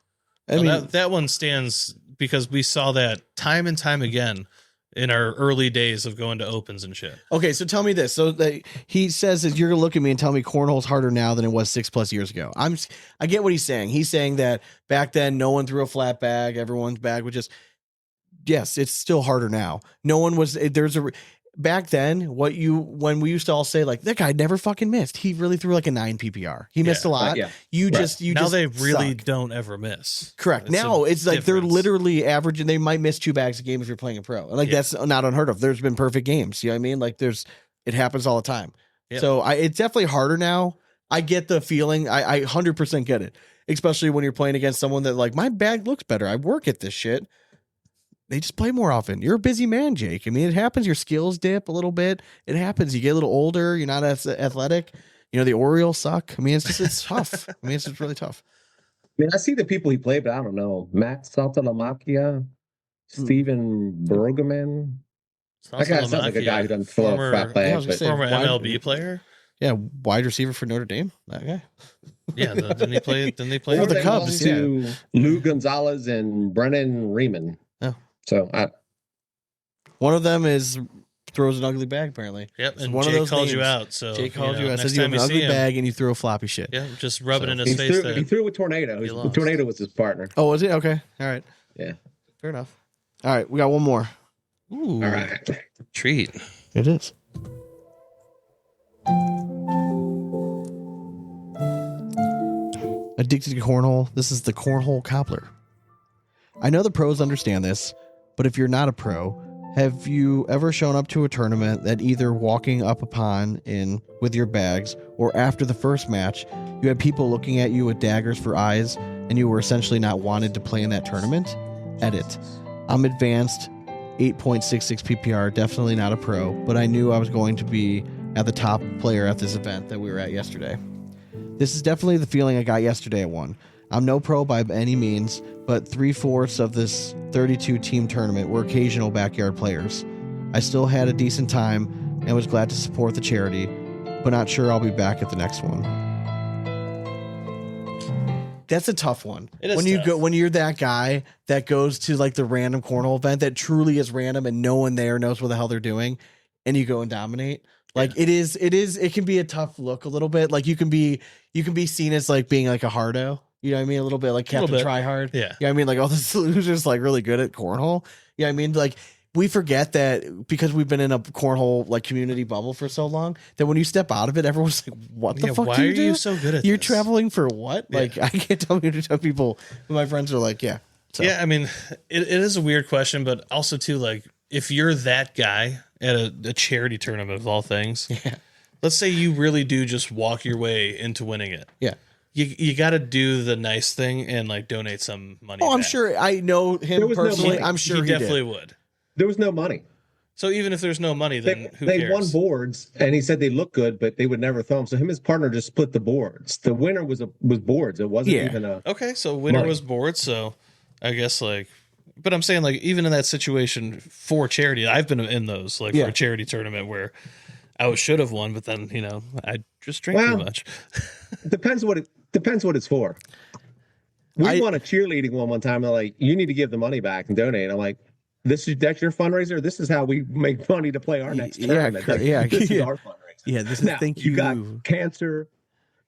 I Well, mean, that one stands because we saw that time and time again in our early days of going to opens and shit. okay, so tell me this. So he says that you're gonna look at me and tell me cornhole's harder now than it was 6+ years ago. I get what he's saying. He's saying that back then no one threw a flat bag. Everyone's bag was just, yes, it's still harder now. No one was, back then, when we used to all say like, that guy never fucking missed. He really threw like a 9 PPR. He missed a lot. Yeah. You Right. just Now they really suck. don't ever miss. Correct. It's Now a it's like they're difference. literally averaging. They might miss 2 bags a game if you're playing a pro. Like Yeah. that's not unheard of. There's been perfect games. You know what I mean? Like it happens all the time. Yeah. So it's definitely harder now. I get the feeling. I 100% get it. Especially when you're playing against someone that like, my bag looks better. I work at this shit. They just play more often. You're a busy man, Jake. I mean, it happens. Your skills dip a little bit. It happens. You get a little older. You're not as athletic. The Orioles suck. I mean, it's tough. I mean, it's just really tough. I mean, I see the people he played, but I don't know. Matt Saltalamacchia. Steven Bergman. That guy sounds like a guy who doesn't throw a fat bag. gonna But say, former MLB player. Yeah, wide receiver for Notre Dame. That guy. Yeah, didn't he play? Didn't he play For or the they Cubs, lost yeah. to Lou Gonzalez and Brennan Riemann. Oh. So One of them throws an ugly bag, apparently. Yep, It's and one of Jake those called you names. out. So Jake called you out. next Says you have time an you see ugly him, bag and you throw floppy shit. yeah, just rub it in his he face. threw with Tornado. he lost. Tornado was his partner. Oh, was it? Okay. All right. Yeah. Fair enough. All right. We got one more. Ooh, All right. treat. It is. Addicted to cornhole. This is the cornhole cobbler. I know the pros understand this, but if you're not a pro, have you ever shown up to a tournament that either walking up upon in with your bags or after the first match, you had people looking at you with daggers for eyes and you were essentially not wanted to play in that tournament? Edit. I'm advanced 8.66 PPR, definitely not a pro, but I knew I was going to be at the top player at this event that we were at yesterday. This is definitely the feeling I got yesterday at one. I'm no pro by any means, but 3/4 of this 32 team tournament were occasional backyard players. I still had a decent time and was glad to support the charity, but not sure I'll be back at the next one. That's a tough one. It is when you tough. go when you're that guy that goes to like the random cornhole event that truly is random and no one there knows what the hell they're doing, and you go and dominate. Like it can be a tough look a little bit. Like you can be seen as like being like a hardo. You know what I mean? A little bit like Captain Tryhard. Yeah. You know what I mean? Like all the losers like really good at cornhole. You know what I mean? Like we forget that because we've been in a cornhole like community bubble for so long that when you step out of it, everyone's like, what the fuck why do are you do? you so good at You're this? traveling for what? Yeah. Like I can't tell people, my friends are like, yeah. So. Yeah, I mean, it is a weird question, but also too, like, if you're that guy at a charity tournament of all things, Yeah. let's say you really do just walk your way into winning it. Yeah. You got to do the nice thing and like donate some money. Oh, I'm back. sure I know him There was no personally. money. I'm sure he he definitely did. would. There was no money. So even if there's no money, then who They cares? won boards, and he said they look good, but they would never throw them. So him and his partner just split the boards. The winner was boards. It wasn't Yeah. even a. Okay, so winner Money. was bored. So I guess like, but I'm saying like even in that situation for charity, I've been in those like Yeah. for a charity tournament where I should have won, but then I just drink too Well, much. Depends what it's for. We won a cheerleading one time. They're like, you need to give the money back and donate. I'm like, that's your fundraiser. This is how we make money to play our next Yeah, tournament. Like, yeah, this yeah. is our fundraiser. Yeah, this is Now, thank you you. got cancer,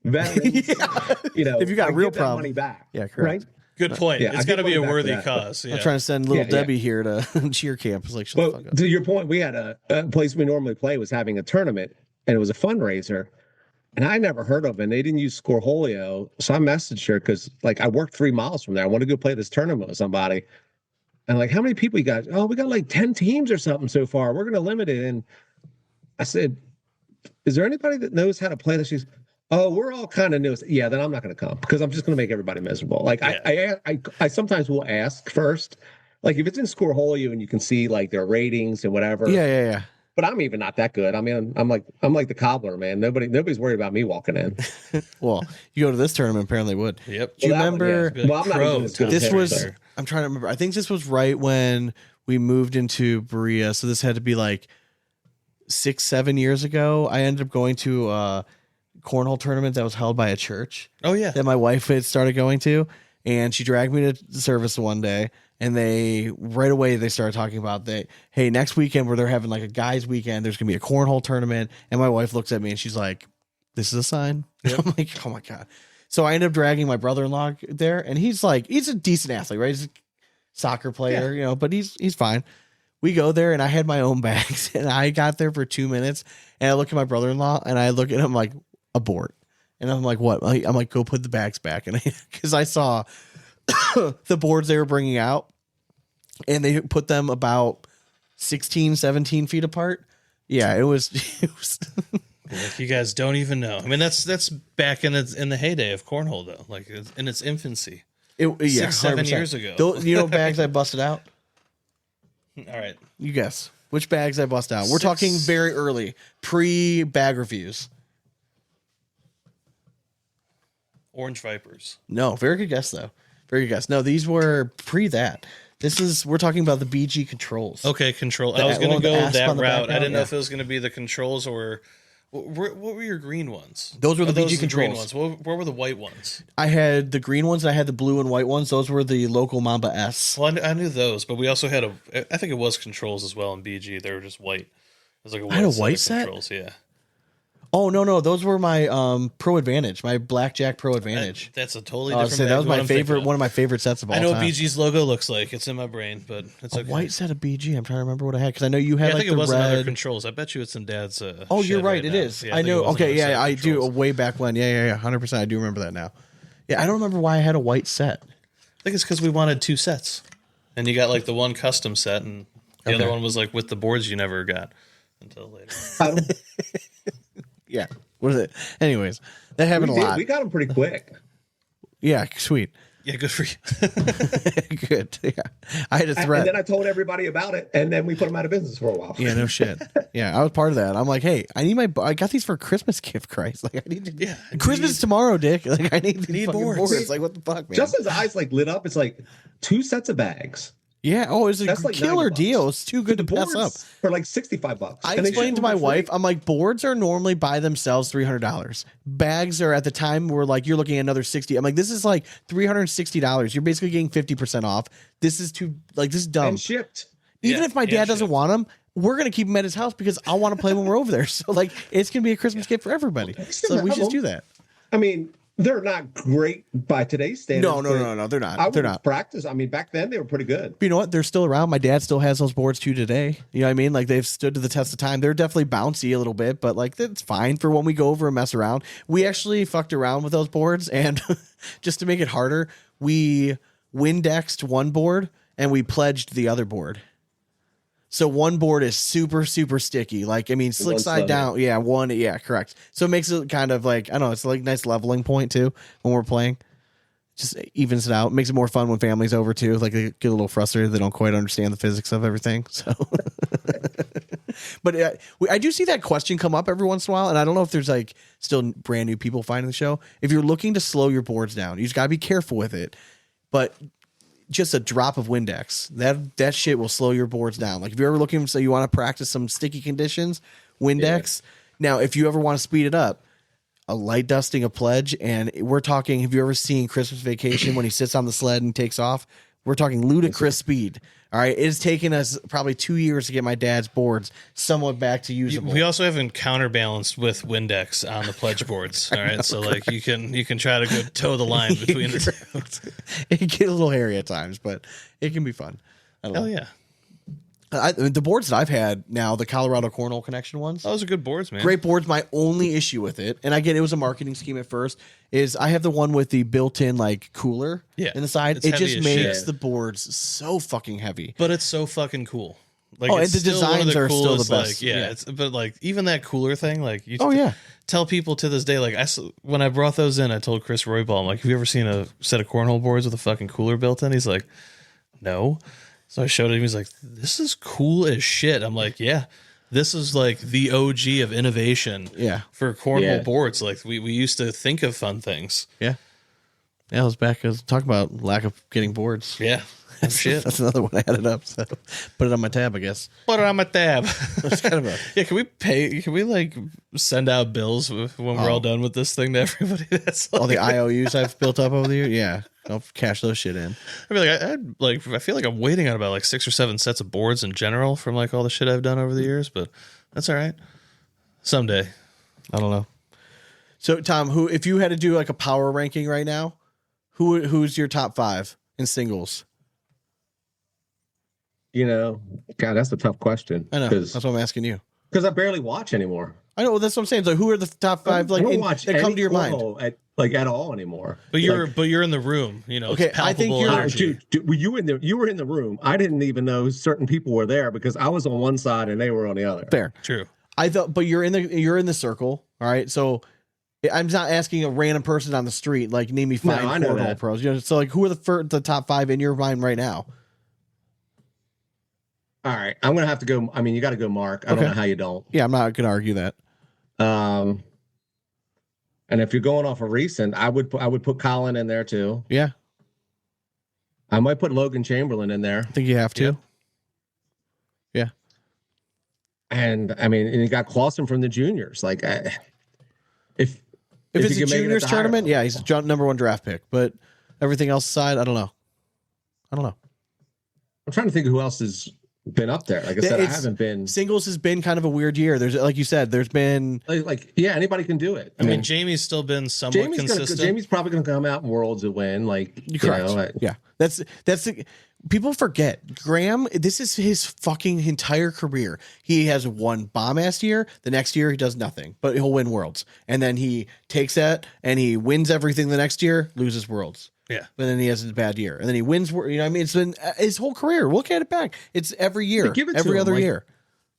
veterans. If you got like, real give that problem. money back. Yeah, correct. Right. Good point. Yeah, It's I got to give be a money back worthy for that, but- cause. I'm Yeah. trying to send little Yeah, yeah. Debbie here to cheer camp. It's like, shut the Well, fuck up. to your point, we had a place we normally play was having a tournament, and it was a fundraiser, and I never heard of it. And they didn't use Scorholio, so I messaged her because like I worked 3 miles from there. I want to go play this tournament with somebody, and like, how many people you got? Oh, we got like 10 teams or something so far. We're gonna limit it. And I said, is there anybody that knows how to play this? She's, oh, we're all kind of new. Yeah, then I'm not going to come because I'm just going to make everybody miserable. Like I sometimes will ask first, like if it's in Scorholio and you can see like their ratings and whatever. Yeah. But I'm even not that good. I mean, I'm like the cobbler, man. Nobody's worried about me walking in. Well, you go to this tournament, apparently would. Yep. Do you Well, that one, remember? yeah. Well, I'm not even as good as This him, was. so. I'm trying to remember. I think this was right when we moved into Berea. So this had to be like 6-7 years ago. I ended up going to a cornhole tournament that was held by a church Oh yeah. that my wife had started going to, and she dragged me to service one day. And they right away they started talking about hey, next weekend where they're having like a guys weekend, there's gonna be a cornhole tournament. And my wife looks at me and she's like, "This is a sign." Yep. I'm like, "Oh my god!" So I ended up dragging my brother-in-law there, and he's a decent athlete, right? He's a soccer player, but he's fine. We go there, and I had my own bags, and I got there for 2 minutes, and I look at my brother-in-law, and I look at him like, abort. And I'm like, what? I'm like, go put the bags back, and because I saw the boards they were bringing out, and they put them about 16, 17 feet apart. Yeah, it was. Like, you guys don't even know. I mean, that's back in the heyday of cornhole, though. Like in its infancy. 6-7 100%. years ago. You know, bags I busted out. All right. You guess which bags I bust out. We're talking very early, pre-bag reviews. Orange Vipers. No, very good guess though. Very good guess. No, these were pre that. We're talking about the BG controls. Okay, control. The- I was going one to with the go asp that on the route. I background, didn't know yeah. if it was going to be the controls or what were your green ones? Those were the BG the green controls. ones. What were the white ones? I had the green ones and I had the blue and white ones. Those were the local Mamba S. Well, I knew those, but we also had I think it was controls as well in BG. They were just white. It was like a white, had a set white of set? controls. Yeah, Oh no, those were my Pro Advantage, my Blackjack Pro Advantage. that's a totally I different. was saying, that bag was than what my I'm thinking favorite, of. one of my favorite sets of all I know time. what BG's logo looks like. It's in my brain, but it's A okay. white set of BG. I'm trying to remember what I had because I know you had Yeah, I like think the it was another red. controls. I bet you it's in Dad's. Oh, shed you're right. right It now. is. Yeah, I think it know. was Okay, another set yeah, of I do. controls. Way back when. Yeah. 100%. I do remember that now. Yeah, I don't remember why I had a white set. I think it's because we wanted 2 sets, and you got like the one custom set, and the Okay. other one was like with the boards you never got until later. Yeah. What is it? Anyways, that happened a lot. We got them pretty quick. Yeah, sweet. Yeah, good for you. Good. Yeah. I had a And threat. then I told everybody about it, and then we put them out of business for a while. Yeah, no shit. Yeah, I was part of that. I'm like, hey, I need I got these for a Christmas gift, Christ. Like, I need to. Yeah, Christmas tomorrow, Dick. Like, I need these fucking boards. boards. Like, what the fuck, man? Just as eyes like lit up, it's like 2 sets of bags. Yeah. Oh, it's a That's like killer $90. deal. It's too good to The pass up. boards for like $65. I And they explained ship to my them for wife, free. I'm like, boards are normally by themselves $300. Bags are at the time were like, you're looking at another 60. I'm like, this is like $360. You're basically getting 50% off. This is this is dumb. and shipped. Even Yeah, if my and dad doesn't shipped. want them, we're gonna keep them at his house because I want to play when we're over there. So like, it's gonna be a Christmas gift for everybody. So we just do that. I mean, they're not great by today's standards. No, they're not. I They're would not. practice. I mean, back then they were pretty good. But you know what? They're still around. My dad still has those boards too today. You know what I mean? Like they've stood to the test of time. They're definitely bouncy a little bit, but like it's fine for when we go over and mess around. We actually fucked around with those boards, and just to make it harder, we Windexed one board and we pledged the other board. So one board is super, super sticky. Like, I mean, slick One side side down. Yeah, one. Yeah, correct. So it makes it kind of like, I don't know, it's like a nice leveling point too when we're playing. Just evens it out. Makes it more fun when family's over too. Like they get a little frustrated. They don't quite understand the physics of everything. So, but I do see that question come up every once in a while. And I don't know if there's like still brand new people finding the show. If you're looking to slow your boards down, you just gotta be careful with it. But just a drop of Windex, that shit will slow your boards down. Like if you're ever looking, so you want to practice some sticky conditions, Windex. Now, if you ever want to speed it up, a light dusting a pledge, and we're talking. Have you ever seen Christmas Vacation when he sits on the sled and takes off? We're talking ludicrous speed. All right, it's taken us probably 2 years to get my dad's boards somewhat back to usable. We also haven't counterbalanced with Windex on the pledge boards. All right, so like you can try to go toe the line between the two. It can get a little hairy at times, but it can be fun. I don't know. Hell yeah, The boards that I've had now, the Colorado Cornhole Connection ones, those are good boards, man. great boards. My only issue with it, and again, it was a marketing scheme at first, is I have the one with the built-in like cooler in the side. It's It heavy just as makes shit. the boards so fucking heavy. But it's so fucking cool. Like, Oh, it's and the still one of designs are still the coolest, best. Like, yeah, Yeah. It's but like even that cooler thing, like you Oh, yeah. tell people to this day, like when I brought those in, I told Chris Roybal, I'm like, have you ever seen a set of cornhole boards with a fucking cooler built in? He's like, no. So I showed him. He's like, this is cool as shit. I'm like, yeah. This is like the OG of innovation for cornhole Yeah. boards. Like we used to think of fun things. Yeah, I was back. I was talking about lack of getting boards. Yeah. Shit. That's another one I added up. So put it on my tab, I guess. Put it on my tab. It's kind of a Yeah, can we like send out bills when we're all done with this thing to everybody? That's like, all the IOUs I've built up over the year. Yeah, I'll cash those shit in. I mean, I feel like I'm waiting on about like 6 or 7 sets of boards in general from like all the shit I've done over the years, but that's all right. Someday. I don't know. So Tom, who if you had to do like a power ranking right now, who's your top 5 in singles? You know, God, that's a tough question. I know. That's what I'm asking you. Because I barely watch anymore. I know. That's what I'm saying. So who are the top 5 like I don't in, watch that come any to your mind? cornhole at all anymore. But you're in the room, you know. Okay, it's I think palpable you're- energy. Dude, you were in the room. I didn't even know certain people were there because I was on one side and they were on the other. Fair. True. I thought, but you're in the circle. All right. So I'm not asking a random person on the street, like name me 5 I know cornhole that. pros. You know, so like who are the top 5 in your mind right now? All right, I'm gonna have to go. I mean, you got to go, Mark. I don't Okay. know how you don't. Yeah, I'm not gonna argue that. And if you're going off of recent, I would put Colin in there too. Yeah. I might put Logan Chamberlain in there. I think you have to. Yeah. And I mean, and you got Clausen from the juniors. Like, if it's you a can make it at juniors the higher tournament, level. yeah, he's a number 1 draft pick. But everything else aside, I don't know. I'm trying to think of who else has been up there. Like I said, I haven't been. Singles has been kind of a weird year. There's, like you said, there's been Yeah, anybody can do it. I mean, Jamie's still been somewhat consistent. Jamie's probably going to come out in Worlds and win. Like, yeah. That's people forget Graham. This is his fucking entire career. He has won bomb-ass year. The next year he does nothing, but he'll win Worlds, and then he takes that and he wins everything. The next year loses Worlds. Yeah. But then he has a bad year. And then he wins. You know what I mean? It's been his whole career. Look at it back. It's every year. Every other year.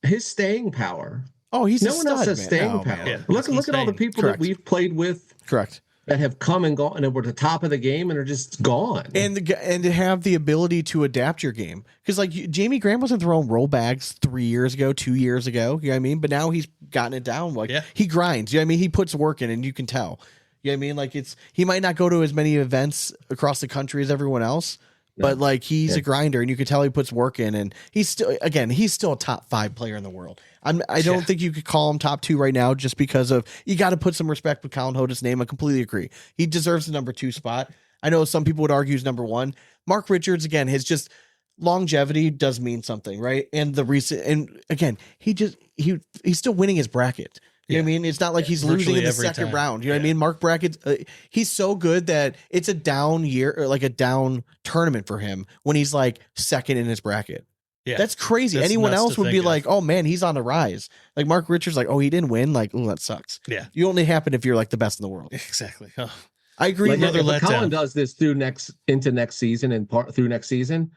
His staying power. Oh, he's no a one stud, else has man. staying power. Yeah, look at all the people that we've played with. Correct. That have come and gone and were at the top of the game and are just gone. And to have the ability to adapt your game. Because like Jamie Graham wasn't throwing roll bags 3 years ago, 2 years ago. You know what I mean? But now he's gotten it down. Like he grinds. You know what I mean? He puts work in and you can tell. You know what I mean? Like he might not go to as many events across the country as everyone else, but like he's a grinder and you can tell he puts work in, and he's still a top 5 player in the world. I don't think you could call him top 2 right now just because of, you got to put some respect with Colin Hoda's name. I completely agree. He deserves the number 2 spot. I know some people would argue he's number 1. Mark Richards, again, his just longevity does mean something, right? And the recent, and again, he's still winning his bracket. You know what I mean? It's not like he's losing in the second round. You know what I mean? Mark Brackett, he's so good that it's a down year, or like a down tournament for him when he's like second in his bracket. Yeah. That's crazy. That's anyone else would be like, oh man, he's on the rise. Like Mark Richards, like, oh, he didn't win. Like, oh, that sucks. Yeah. You only happen if you're like the best in the world. Exactly. Oh. I agree. Like, if Colin does this through next season and through next season,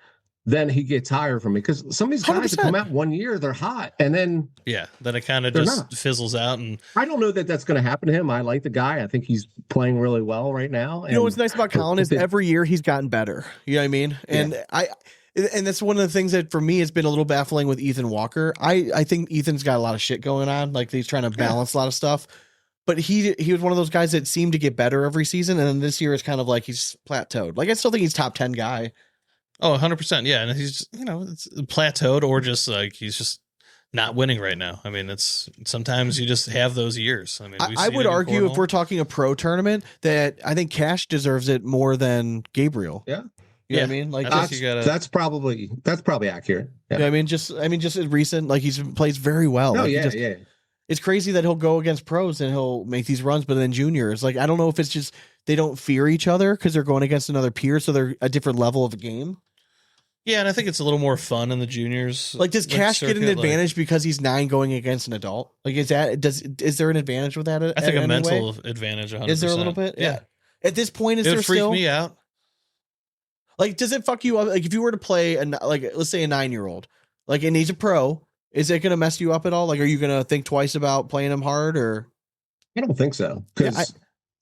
then he gets higher from me, because some of these guys that come out 1 year, they're hot, and then then it kind of just fizzles out. And I don't know that that's going to happen to him. I like the guy. I think he's playing really well right now. You know what's nice about Colin is every year he's gotten better. You know what I mean? And and that's one of the things that for me has been a little baffling with Ethan Walker. I think Ethan's got a lot of shit going on. Like he's trying to balance a lot of stuff. But he was one of those guys that seemed to get better every season, and then this year is kind of like he's plateaued. Like I still think he's top 10 guy. Oh, 100%. Yeah. And he's, it's plateaued, or just like he's just not winning right now. I mean, it's sometimes you just have those years. I mean, I would argue if we're talking a pro tournament that I think Cash deserves it more than Gabriel. Yeah. You know what I mean? Like that's probably accurate. Yeah. You know what I mean, just recent, like plays very well. Oh, like yeah. It's crazy that he'll go against pros and he'll make these runs, but then juniors, like, I don't know if it's just they don't fear each other because they're going against another peer, so they're a different level of a game. Yeah, and I think it's a little more fun in the juniors. Like, does Cash get an advantage because he's 9 going against an adult? Like, is there an advantage with that? I think a mental advantage. 100%. Is there a little bit? Yeah. At this point, it would freak me out. Like, does it fuck you up? Like, if you were to play, let's say a 9-year-old, like, and he's a pro, is it going to mess you up at all? Like, are you going to think twice about playing him hard, or? I don't think so. Because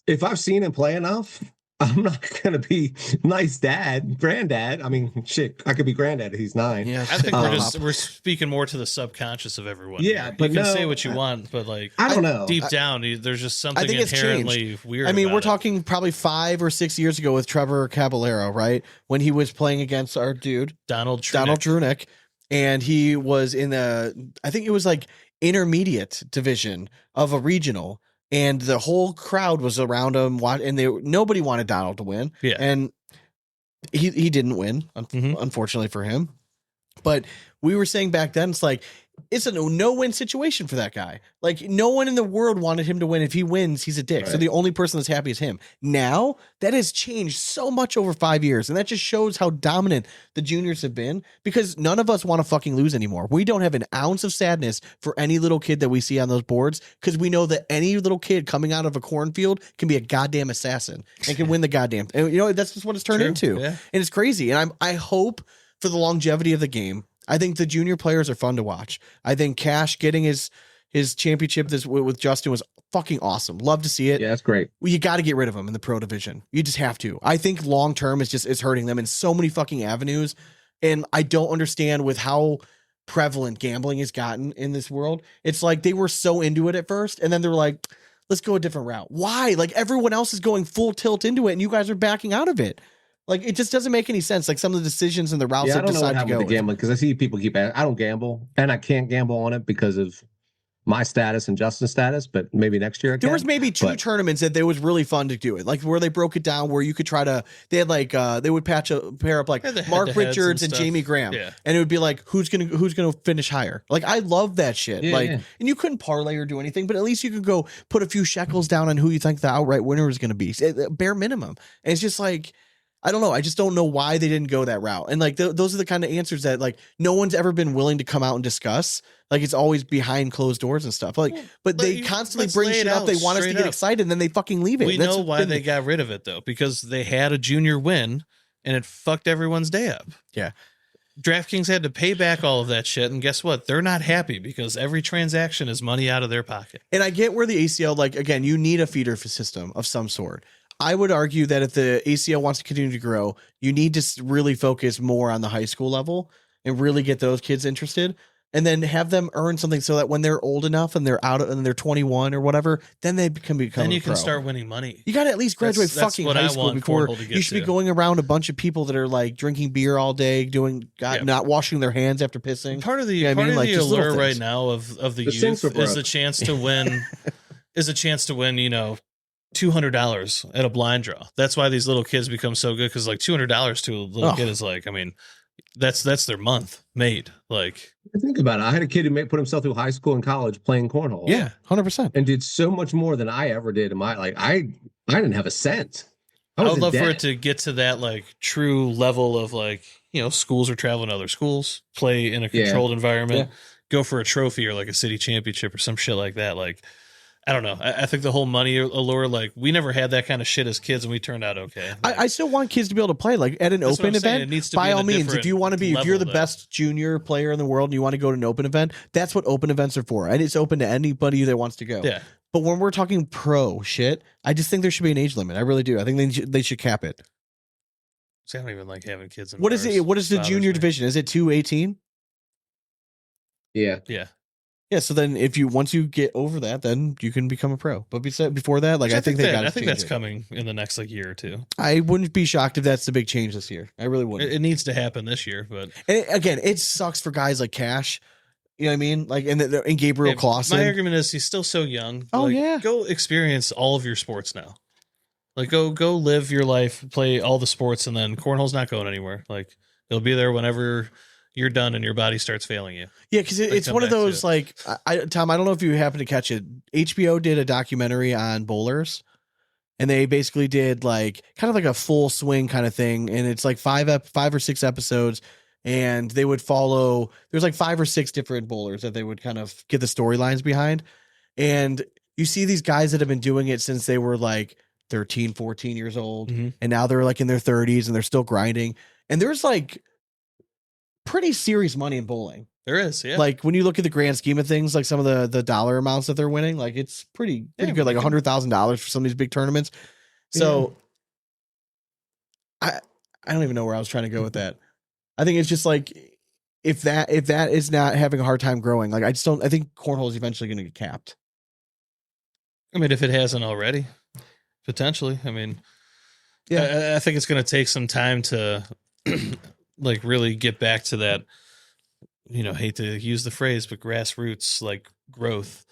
if I've seen him play enough, I'm not going to be nice granddad. I mean, shit, I could be granddad if he's 9. Yeah, I think we're speaking more to the subconscious of everyone. Yeah, here. but you can say what you want, but like, I don't know. Deep down, there's just something inherently weird. I mean, we're talking probably 5 or 6 years ago with Trevor Caballero, right? When he was playing against our dude, Donald Drunick, and he was in I think it was like intermediate division of a regional. And the whole crowd was around him, and nobody wanted Donald to win. Yeah, and he didn't win, unfortunately for him. But we were saying back then, it's like it's a no-win situation for that guy. Like, no one in the world wanted him to win. If he wins, he's a dick. Right. So the only person that's happy is him. Now that has changed so much over 5 years, and that just shows how dominant the juniors have been, because none of us want to fucking lose anymore. We don't have an ounce of sadness for any little kid that we see on those boards, because we know that any little kid coming out of a cornfield can be a goddamn assassin and can win the goddamn. And that's just what it's turned into. Yeah. And it's crazy. And I hope for the longevity of the game. I think the junior players are fun to watch. I think Cash getting his championship with Justin was fucking awesome. Love to see it. Yeah, that's great. Well, you got to get rid of him in the pro division. You just have to. I think long term it's hurting them in so many fucking avenues. And I don't understand with how prevalent gambling has gotten in this world. It's like they were so into it at first, and then they're like, let's go a different route. Why? Like, everyone else is going full tilt into it, and you guys are backing out of it. Like, it just doesn't make any sense. Like, some of the decisions and the routes Yeah, I they've don't know what decided to happened go with the with. gambling because I see people keep asking. I don't gamble, and I can't gamble on it because of my status and Justin's status. But maybe next year I There can. was maybe two tournaments that was really fun to do it, like where they broke it down where you could try to. They had like they would pair up like Yeah, the Mark head-to-heads Richards and and stuff. Jamie Graham, Yeah. and it would be like who's gonna finish higher. Like, I love that shit. Yeah, like, yeah. and you couldn't parlay or do anything, but at least you could go put a few shekels down on who you think the outright winner is going to be, bare minimum. And it's just like, I don't know. I just don't know why they didn't go that route. And like those are the kind of answers that like no one's ever been willing to come out and discuss. Like, it's always behind closed doors and stuff. Like, but they constantly let's bring lay shit it up. out They want us to straight get up. excited, and then they fucking leave it. We That's know why been- they got rid of it though, because they had a junior win and it fucked everyone's day up. Yeah. DraftKings had to pay back all of that shit, and guess what? They're not happy because every transaction is money out of their pocket. And I get where the ACL, like, again, you need a feeder system of some sort. I would argue that if the ACL wants to continue to grow, you need to really focus more on the high school level and really get those kids interested, and then have them earn something so that when they're old enough and they're out and they're 21 or whatever, then they can become. Then a you can pro. start winning money. You got to at least graduate That's fucking what high I school want before Cornhole to get you should be to. going around a bunch of people that are like drinking beer all day, Yeah. not washing their hands after pissing. Part of the You know what I part mean? of Like, the just little allure right things. now of the The sinks youth are is broke. a chance to win you know, $200 at a blind draw. That's why these little kids become so good, because like $200 to a little Oh. kid is like, I mean, that's their month made. Like, Think about it. I had a kid who put himself through high school and college playing cornhole. Yeah, 100%. and did so much more than I ever did in my like. I didn't have a cent. I was would in love for debt. it to get to that like true level of like, you know, schools are traveling to other schools, play in a Yeah. controlled environment, go for a trophy or like a city championship or some shit like that. Like, I don't know. I think the whole money allure, like, we never had that kind of shit as kids, and we turned out okay. I still want kids to be able to play like at an That's what open I'm saying. event. It needs to By be at all a means, if different you want to be, if you're the level, though. best junior player in the world and you want to go to an open event, that's what open events are for, and it's open to anybody that wants to go. Yeah. But when we're talking pro shit, I just think there should be an age limit. I really do. I think they should cap it. See, I don't even like having kids in What is bars. it? What is the Bothers junior me. division? Is it 218? Yeah. Yeah. Yeah. So then, once you get over that, then you can become a pro. But before that, like, Which I think they got. I think that's coming in the next like year or two. I wouldn't be shocked if that's the big change this year. I really wouldn't. It needs to happen this year, but And again, it sucks for guys like Cash. You know what I mean? Like, and Gabriel Yeah, Clausen. my argument is he's still so young. Oh, Like, yeah. Go experience all of your sports now. Like, go live your life, play all the sports, and then cornhole's not going anywhere. Like, it'll be there whenever you're done and your body starts failing you. Yeah, because Like, it's come one of back to those it. like Tom. I don't know if you happen to catch it. HBO did a documentary on bowlers, and they basically did like kind of like a full swing kind of thing, and it's like 5 or 6 episodes, and they would follow. There's like 5 or 6 different bowlers that they would kind of get the storylines behind, and you see these guys that have been doing it since they were like 13, 14 years old, Mhm. and now they're like in their 30s and they're still grinding, and there's like pretty serious money in bowling. There is, yeah. Like, when you look at the grand scheme of things, like some of the dollar amounts that they're winning, like it's pretty Yeah, good, like we can- $100,000 for some of these big tournaments. So I don't even know where I was trying to go with that. I think it's just like if that is not having a hard time growing, like I think cornhole is eventually going to get capped. I mean, if it hasn't already, potentially. I mean, Yeah. I think it's going to take some time to like really get back to that, you know, hate to use the phrase, but grassroots like growth.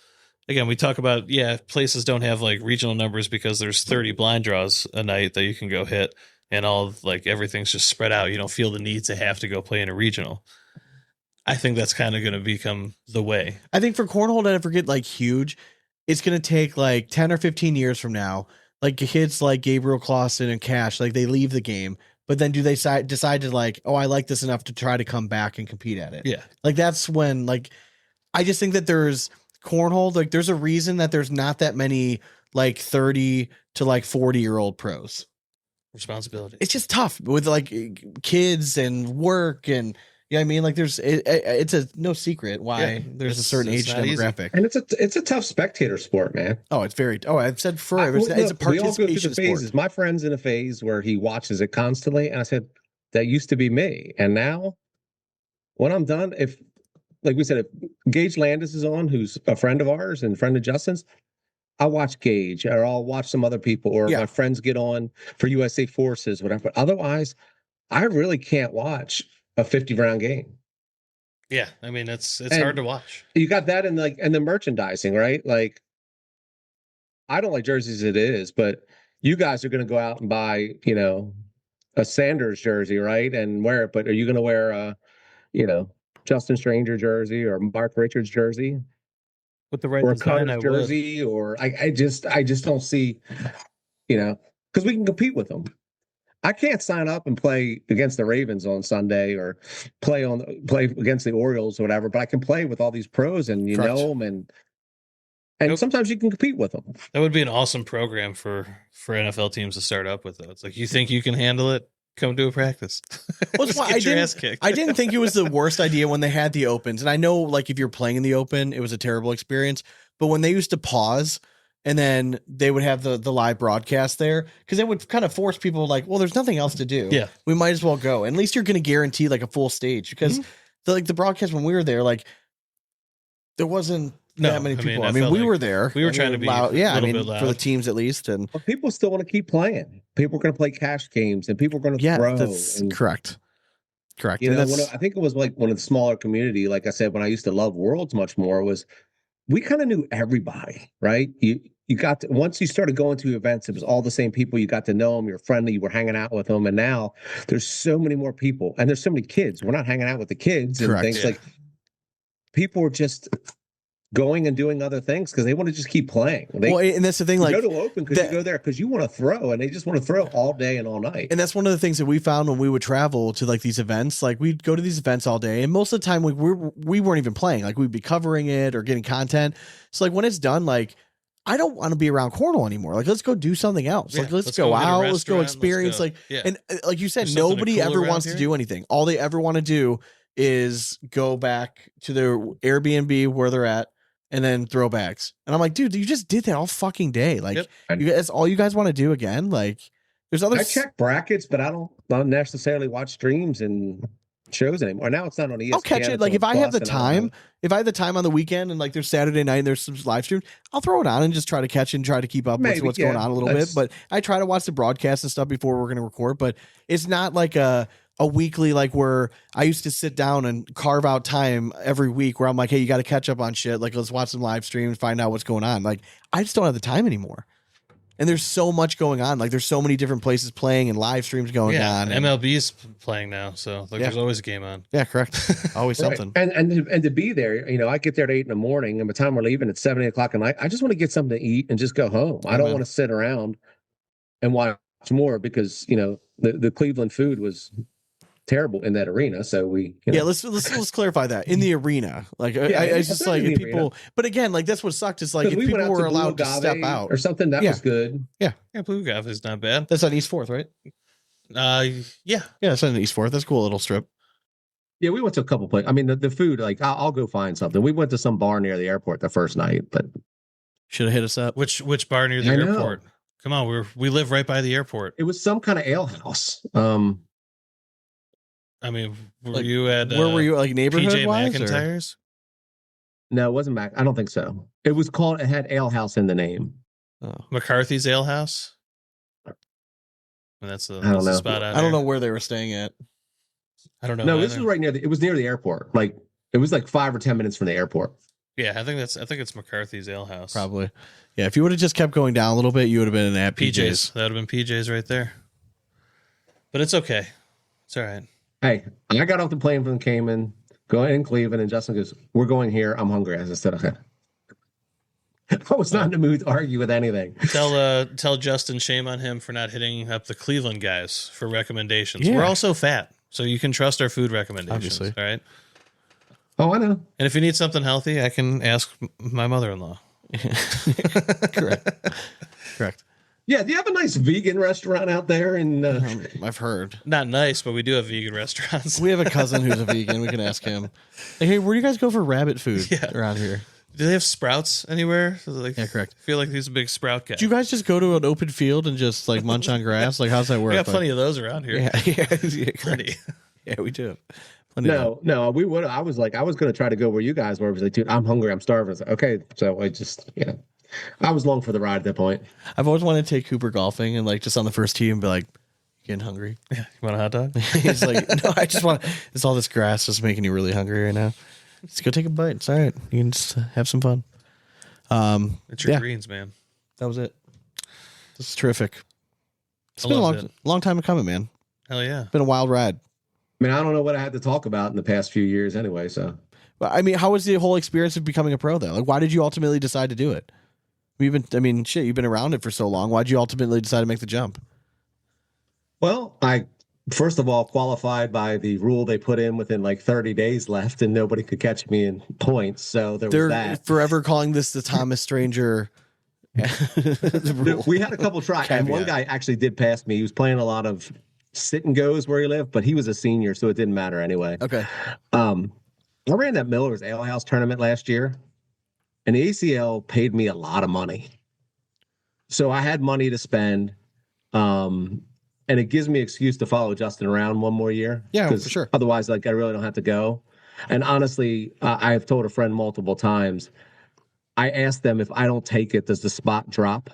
Again, we talk about, places don't have like regional numbers because there's 30 blind draws a night that you can go hit, and all like everything's just spread out. You don't feel the need to have to go play in a regional. I think that's kind of going to become the way. I think for cornhole to ever get like huge, it's going to take like 10 or 15 years from now. Like kids like Gabriel Clausen and Cash, like they leave the game, but then do they decide to like, oh, I like this enough to try to come back and compete at it? Yeah. Like that's when, like, I just think that there's cornhole, like there's a reason that there's not that many like 30 to like 40-year-old pros. Responsibility. It's just tough with like kids and work, and you know what I mean? Like it's a no secret why there's a certain age not easy. demographic. And it's a tough spectator sport, man. Oh, it's very. Oh, I've said forever. It's a We all go through participation the sport. phases. My friend's in a phase where he watches it constantly, and I said that used to be me. And now, when I'm done, if like we said, if Gage Landis is on, who's a friend of ours and friend of Justin's, I'll watch Gage, or I'll watch some other people, or Yeah. my friends get on for USA Forces, whatever. But otherwise, I really can't watch a 50-round game. Yeah, I mean it's And hard to watch. You got that in the merchandising, right? Like, I don't like jerseys as it is, but you guys are going to go out and buy, a Sanders jersey, right? And wear it. But are you going to wear a, Justin Stranger jersey or Mark Richards jersey With the right or a design, Cutter's jersey? Or I just don't see, because we can compete with them. I can't sign up and play against the Ravens on Sunday or play against the Orioles or whatever, but I can play with all these pros and Correct. know them, and sometimes you can compete with them. That would be an awesome program for NFL teams to start up with, though. It's like, you think you can handle it? Come to a practice. Well, Just that's why get your ass kicked. I didn't think it was the worst idea when they had the opens. And I know, like, if you're playing in the open, it was a terrible experience. But when they used to pause and then they would have the live broadcast there, because it would kind of force people like, well, there's nothing else to do. Yeah. We might as well go. And at least you're going to guarantee like a full stage, because the broadcast when we were there, like, there wasn't that many people. I mean, we were there. We were trying to be loud. Yeah, I little mean, bit loud for the teams at least. And But people still want to keep playing. People are going to play cash games, and people are going to yeah, throw. that's and, correct. Correct. You And know, that's, I think it was like one of the smaller community. Like I said, when I used to love Worlds much more, was we kind of knew everybody, right? You got to, once you started going to events, it was all the same people. You got to know them. You're friendly. You were hanging out with them. And now there's so many more people, and there's so many kids. We're not hanging out with the kids and Correct. things Yeah. like. People are just going and doing other things because they want to just keep playing. They well, and that's the thing. Like, go to open because you go there because you want to throw, and they just want to throw all day and all night. and that's one of the things that we found when we would travel to like these events. Like, we'd go to these events all day, and most of the time we weren't even playing. Like, we'd be covering it or getting content. So like when it's done, like, I don't want to be around Cornhole anymore. Like, let's go do something else. Yeah, Like, let's let's go go hit a out. Let's go restaurant, let's experience. go- Like, yeah. and like you said, There's something nobody cool ever around wants to here. do anything. All they ever want to do is go back to their Airbnb where they're at and then throw bags. And I'm like, dude, you just did that all fucking day. Like, Yep. that's all you guys want to do again. Like, there's other I check brackets, but I don't necessarily watch streams and shows anymore. Now it's not on ESPN. I'll catch it. it's Like, on if I have the Plus, and I don't time, if I have the time on the weekend and like there's Saturday night and there's some live stream, I'll throw it on and just try to catch it and try to keep up with Maybe, what's going yeah, on a little bit. that's- But I try to watch the broadcast and stuff before we're going to record. But it's not like a weekly, like where I used to sit down and carve out time every week where I'm like, hey, you got to catch up on shit. Like, let's watch some live streams, find out what's going on. Like, I just don't have the time anymore. And there's so much going on. Like, there's so many different places playing and live streams going Yeah, on. And, MLB's playing now, so like, Yeah. there's always a game on. yeah, correct. Always Right. something. And to be there, I get there at 8 in the morning, and by the time we're leaving, it's 7, 8 o'clock at night. I just want to get something to eat and just go home. I don't Amen. want to sit around and watch more because the Cleveland food was terrible in that arena. So Yeah, let's clarify that in the arena. Like, Yeah, it's just it's like in the people. But again, like that's what sucked. It's like if we people went out were to Blue allowed to step Agave out. or something, that Yeah. was good. Yeah, Blue Gav is not bad. That's on East Fourth, right? Yeah. Yeah, that's on East Fourth. That's a cool little strip. Yeah, we went to a couple places. I mean, the food, like I'll go find something. We went to some bar near the airport the first night, but Should have hit us up. Which bar near the I know. airport? Come on, we live right by the airport. it was some kind of ale house. I mean, were Like, you at Where were you? Like neighborhood PJ wise? Or? McIntyre's? No, it wasn't Mac. I don't think so. It was called. It had ale house in the name. Oh. McCarthy's Ale House? And that's the, I don't that's the know. spot out I don't here. know where they were staying at. I don't know. No, this either. was right near. It was near the airport. Like it was like 5 or 10 minutes from the airport. Yeah, I think it's McCarthy's Ale House. Probably. Yeah, if you would have just kept going down a little bit, you would have been at PJ's. PJ's. That would have been PJ's right there. But it's okay. It's all right. Hey, I got off the plane from Cayman, going in Cleveland, and Justin goes, "We're going here. I'm hungry." As I said, okay. I was not in the mood to argue with anything. Tell Justin, shame on him for not hitting up the Cleveland guys for recommendations. Yeah. We're also fat, so you can trust our food recommendations. Obviously. All right. Oh, I know. And if you need something healthy, I can ask my mother-in-law. Correct. Correct. Yeah, do you have a nice vegan restaurant out there? And I've heard. Not nice, but we do have vegan restaurants. We have a cousin who's a vegan. We can ask him. Like, hey, where do you guys go for rabbit food Yeah. around here? Do they have Sprouts anywhere? Like, Yeah, correct. I feel like he's a big Sprout guy. Do you guys just go to an open field and just like munch on grass? Like, how's that work? We got plenty of those around here. Yeah, yeah, correct. Plenty. Yeah, we do. Plenty of no, we would. I was going to try to go where you guys were. I was like, dude, I'm hungry. I'm starving. I was like, okay, so I just, I was long for the ride at that point. I've always wanted to take Cooper golfing and like just on the first tee and be like, getting hungry. Yeah, you want a hot dog? He's like, no, I just want. It's all this grass just making you really hungry right now. Just go take a bite. It's all right. You can just have some fun. It's your yeah. greens, man. That was it. This is terrific. It's I been a loved long time coming, man. Hell yeah. It's been a wild ride. I mean, I don't know what I had to talk about in the past few years anyway. So, But I mean, how was the whole experience of becoming a pro though? Like, why did you ultimately decide to do it? You've been around it for so long. Why'd you ultimately decide to make the jump? well, I first of all qualified by the rule they put in within like 30 days left, and nobody could catch me in points. So there was They're that. forever calling this the Thom Stranger. the rule. We had a couple try, and one guy actually did pass me. He was playing a lot of sit and goes where he lived, but he was a senior, so it didn't matter anyway. Okay. I ran that Miller's Ale House tournament last year, and the ACL paid me a lot of money. So I had money to spend, and it gives me an excuse to follow Justin around one more year. Yeah, for sure. Otherwise, like I really don't have to go. And honestly, I have told a friend multiple times, I asked them if I don't take it, does the spot drop?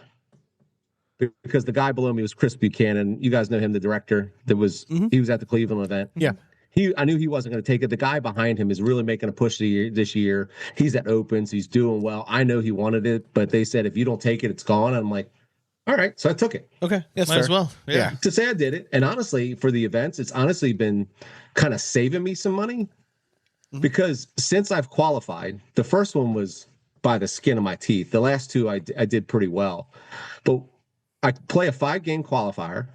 Because the guy below me was Chris Buchanan. You guys know him, the director that was, he was at the Cleveland event. Yeah. I knew he wasn't going to take it. The guy behind him is really making a push this year. He's at Opens. He's doing well. I know he wanted it, but they said, if you don't take it, it's gone. I'm like, all right. So I took it. Okay. That's Might fair. as well. Yeah. To say I did it. And honestly, for the events, it's honestly been kind of saving me some money because since I've qualified, the first one was by the skin of my teeth. The last two, I did pretty well. But I play a 5-game qualifier.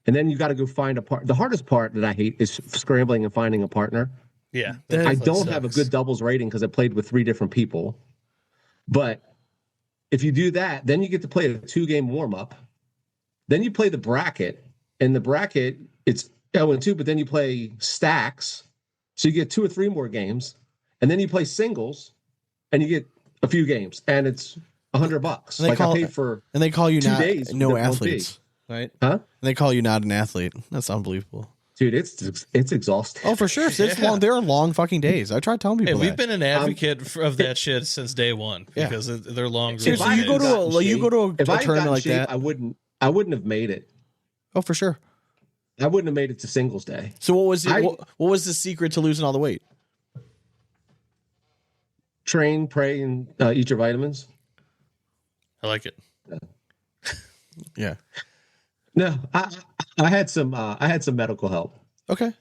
And then you got to go find a part. The hardest part that I hate is scrambling and finding a partner. Yeah. I don't have a good doubles rating because I played with 3 different people. But if you do that, then you get to play a 2-game warm-up. Then you play the bracket. And the bracket, it's 0-2, but then you play stacks. So you get 2 or 3 more games. And then you play singles, and you get a few games. And it's $100. Like I paid for and they call you 2 not days. no athletes, right? Huh? And they call you not an athlete. That's unbelievable. Dude, it's exhausting. Oh, for sure. It's long. There are long fucking days. I tried telling people. Hey, we've that. been an advocate of that shit since day one because they're long. Seriously, you go to a tournament like that. I wouldn't have made it. Oh, for sure. I wouldn't have made it to singles day. So what was it? What was the secret to losing all the weight? Train, pray, and eat your vitamins. I like it. Yeah. No, I had some medical help, Okay.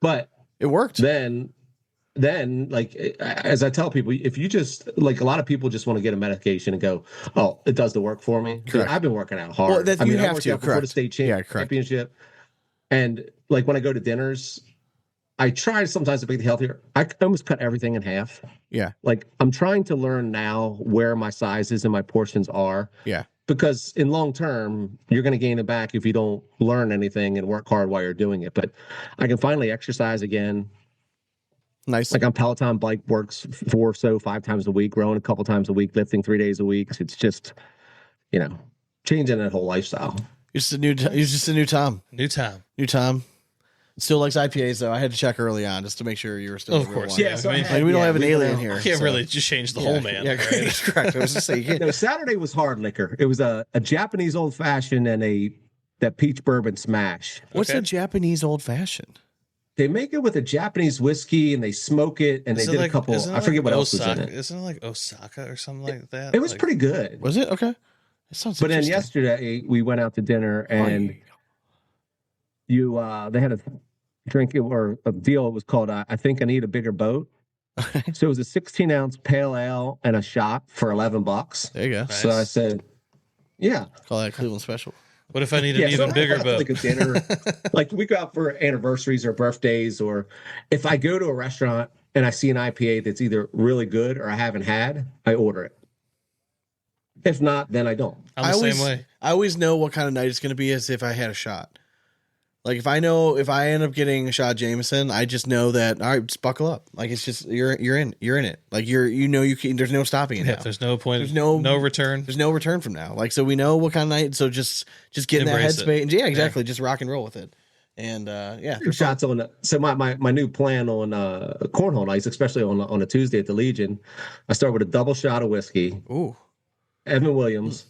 but It worked. then like as I tell people, if you just like a lot of people just want to get a medication and go, oh, it does the work for me. Correct. I've been working out hard. Well, that's, you I have worked to. out before the state Correct. championship, and like when I go to dinners, I try sometimes to be healthier. I almost cut everything in half. Yeah. Like I'm trying to learn now where my sizes and my portions are. Yeah. Because in long term, you're going to gain it back if you don't learn anything and work hard while you're doing it. But I can finally exercise again. Nice. Like on Peloton, bike works 5 times a week, rowing a couple times a week, lifting 3 days a week. It's just, changing that whole lifestyle. You're just a new Tom. New time. New Tom. Still likes IPAs though. I had to check early on just to make sure you were still. Of course, yeah. So I mean, Like, we don't have an alien here. You can't so- really just change the whole man. Yeah, right? that's correct. I was just saying. You can't. No, Saturday was hard liquor. It was a Japanese old fashioned and that peach bourbon smash. What's Okay. a Japanese old fashioned? They make it with a Japanese whiskey and they smoke it and Isn't they it did a couple. isn't it I forget what else Osaka, was in it. Isn't it like Osaka or something like that? It was Like, pretty good. Was it okay? It sounds. But then interesting. yesterday we went out to dinner and they had a drink or a deal. It was called I think I need a bigger boat. So it was a 16-ounce pale ale and a shot for $11. There you go. Nice. So I said, yeah. Call that Cleveland special. What if I need an So even I bigger go out to, boat? like a dinner, like we go out for anniversaries or birthdays, or if I go to a restaurant and I see an IPA that's either really good or I haven't had, I order it. If not, then I don't. I'm the same way. I always know what kind of night it's going to be as if I had a shot. Like if I end up getting a shot of Jameson, I just know that all right, just buckle up. Like it's just you're in it. Like you can. There's no stopping it Yeah, now. there's no point. There's no return. There's no return from now. Like so we know what kind of night. So just get in that Embrace it. headspace. And yeah, exactly. Just rock and roll with it. And yeah, Two shots on. So my new plan on cornhole nights, especially on a Tuesday at the Legion, I start with a double shot of whiskey. ooh, Evan Williams,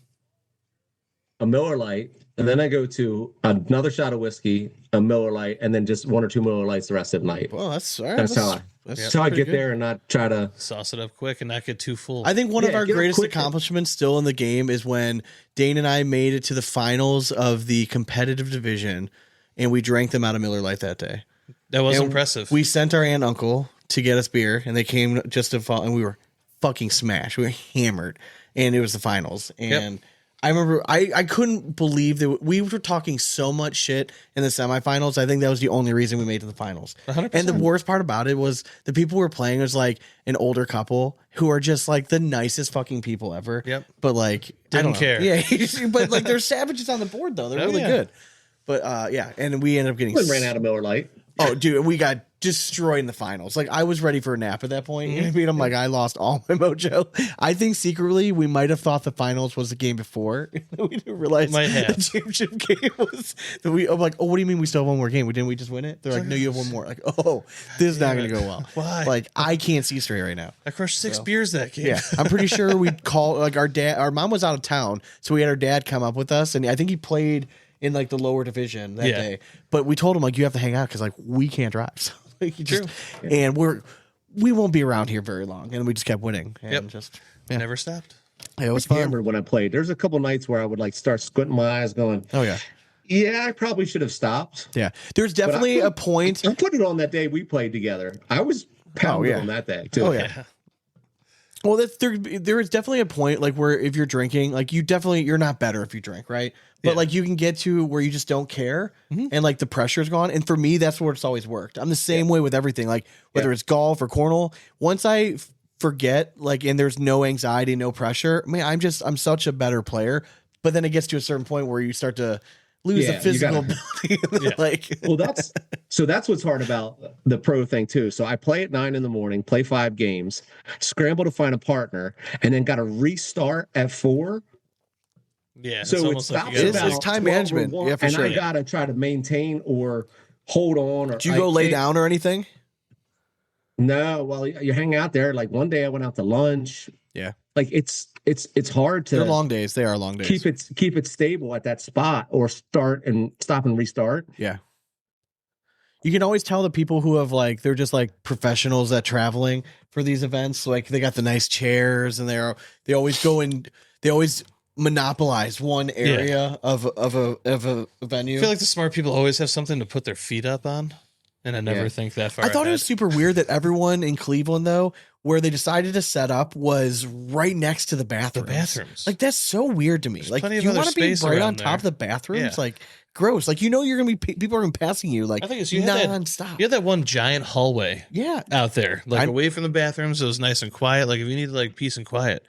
a Miller Lite, and then I go to another shot of whiskey, a Miller Lite, and then just 1 or 2 Miller Lights the rest of the night. Well, that's all right. That's how I get there and not try to sauce it up quick and not get too full. I think one of our greatest accomplishments still in the game is when Dane and I made it to the finals of the competitive division, and we drank them out of Miller Lite that day. That was impressive. We sent our aunt and uncle to get us beer, and they came just to fall, and we were fucking smashed. We were hammered, and it was the finals. And I remember I couldn't believe that we were talking so much shit in the semifinals. I think that was the only reason we made it to the finals. 100%. And the worst part about it was the people we were playing was like an older couple who are just like the nicest fucking people ever. Yep. But like didn't care. Yeah. But like they're savages on the board though. They're really good. But yeah, and we ended up getting ran out of Miller Lite. Oh, dude, we got destroyed in the finals. Like, I was ready for a nap at that point. You know what I mean? I'm like, I lost all my mojo. I think secretly we might have thought the finals was the game before. We didn't realize Might have. the championship game was. I'm like, oh, what do you mean we still have one more game? Didn't we just win it? They're like, no, you have one more. Like, oh, this is not going to go well. Why? Like, I can't see straight right now. I crushed 6 beers that game. Yeah, I'm pretty sure we called, like, our mom was out of town, so we had our dad come up with us, and I think he played in like the lower division that day. But we told him like you have to hang out because like we can't drive. So like and we won't be around here very long. And we just kept winning. And just never stopped. Yeah, it was I fun. remember when I played. There's a couple nights where I would like start squinting my eyes, going, Oh yeah. Yeah, I probably should have stopped. Yeah. There's definitely a point. I put it on that day we played together. I was pounding on that day too. Oh yeah. Well, there is definitely a point like where if you're drinking, like you're not better if you drink, right? But like you can get to where you just don't care and like the pressure's gone. And for me, that's where it's always worked. I'm the same way with everything, like whether it's golf or cornhole. Once I forget, like, and there's no anxiety, no pressure, I mean, I'm such a better player. But then it gets to a certain point where you start to lose the physical ability. Like, well, that's what's hard about the pro thing too. So I play at 9 a.m, play 5 games, scramble to find a partner, and then got to restart at 4. Yeah. So it's time management. Yeah, for sure. I got to try to maintain or hold on. Or do you go lay down or anything? No. Well, you hang out there. Like one day I went out to lunch. Yeah. Like it's hard to. They're long days. They are long days. Keep it stable at that spot or stop and restart. Yeah. You can always tell the people who have like, they're just like professionals that traveling for these events. Like they got the nice chairs and they always go and they always monopolize one area of a venue. I feel like the smart people always have something to put their feet up on. And I never think that far. I thought it was super weird that everyone in Cleveland, though, where they decided to set up was right next to the bathrooms. Like, that's so weird to me. There's like, plenty of you other want to be space right around on top of there. the bathrooms? Yeah. Like, gross. Like, you're going to be, people are going to be passing you, like, I think it's nonstop. You had that one giant hallway out there, like away from the bathrooms. It was nice and quiet. Like, if you needed, like, peace and quiet,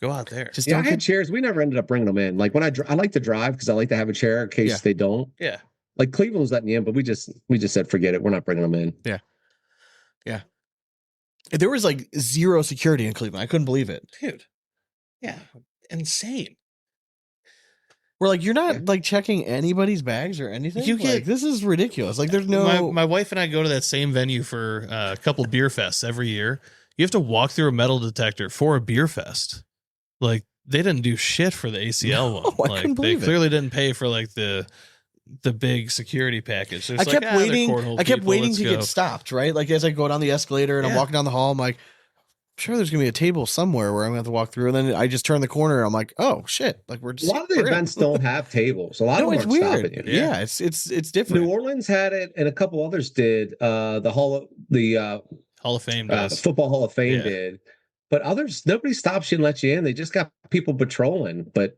go out there. Just I had chairs. We never ended up bringing them in. Like, when I like to drive because I like to have a chair in case they don't. Yeah. Like Cleveland was letting you in, but we just said forget it. We're not bringing them in. Yeah. Yeah. There was like zero security in Cleveland. I couldn't believe it. Dude. Yeah. Insane. We're like, you're not like checking anybody's bags or anything. This is ridiculous. Like there's no. My wife and I go to that same venue for a couple beer fests every year. You have to walk through a metal detector for a beer fest. Like they didn't do shit for the ACL one. I couldn't They believe clearly didn't pay for like the big security package. I kept waiting. I kept waiting to get stopped. Right, like as I go down the escalator and I'm walking down the hall, I'm like, I'm sure there's gonna be a table somewhere where I'm gonna have to walk through. And then I just turn the corner and I'm like, oh shit! Like we're just a lot of the events don't have tables. A lot of them aren't stopping you. Yeah, it's different. New Orleans had it, and a couple others did. The Hall of Fame does. Football Hall of Fame did, but others nobody stops you and lets you in. They just got people patrolling. But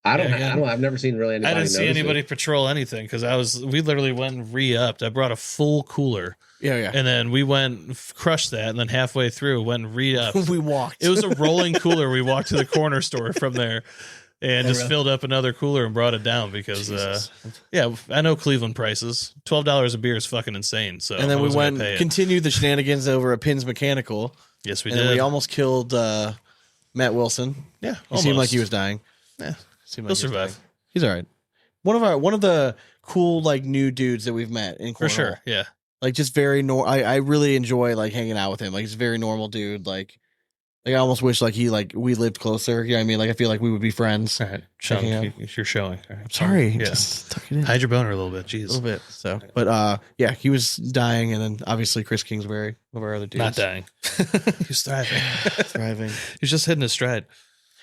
I don't know. I've never seen really anybody. I didn't see anybody patrol anything because we literally went and re-upped. I brought a full cooler. Yeah. And then we crushed that, and then halfway through went and re-upped. We walked. It was a rolling cooler. We walked to the corner store from there and just filled up another cooler and brought it down because I know Cleveland prices. $12 a beer is fucking insane. So and then we went and continued the shenanigans over at Pins Mechanical. Yes, we did. And we almost killed Matt Wilson. Yeah. He seemed like he was dying. Yeah. He'll survive. He's all right. One of the cool like new dudes that we've met in Cornhole. For sure. Yeah. Like just very I really enjoy like hanging out with him. Like he's a very normal dude. Like Like I almost wish like we lived closer. I mean, like I feel like we would be friends. All right, Sean, you're showing. All right. Sorry, Yeah. just tuck it in. Hide your boner a little bit. Jeez. A little bit. So, but yeah, he was dying, and then obviously Chris Kingsbury, one of our other dudes, Not dying. He's thriving. thriving. He's just hitting his stride.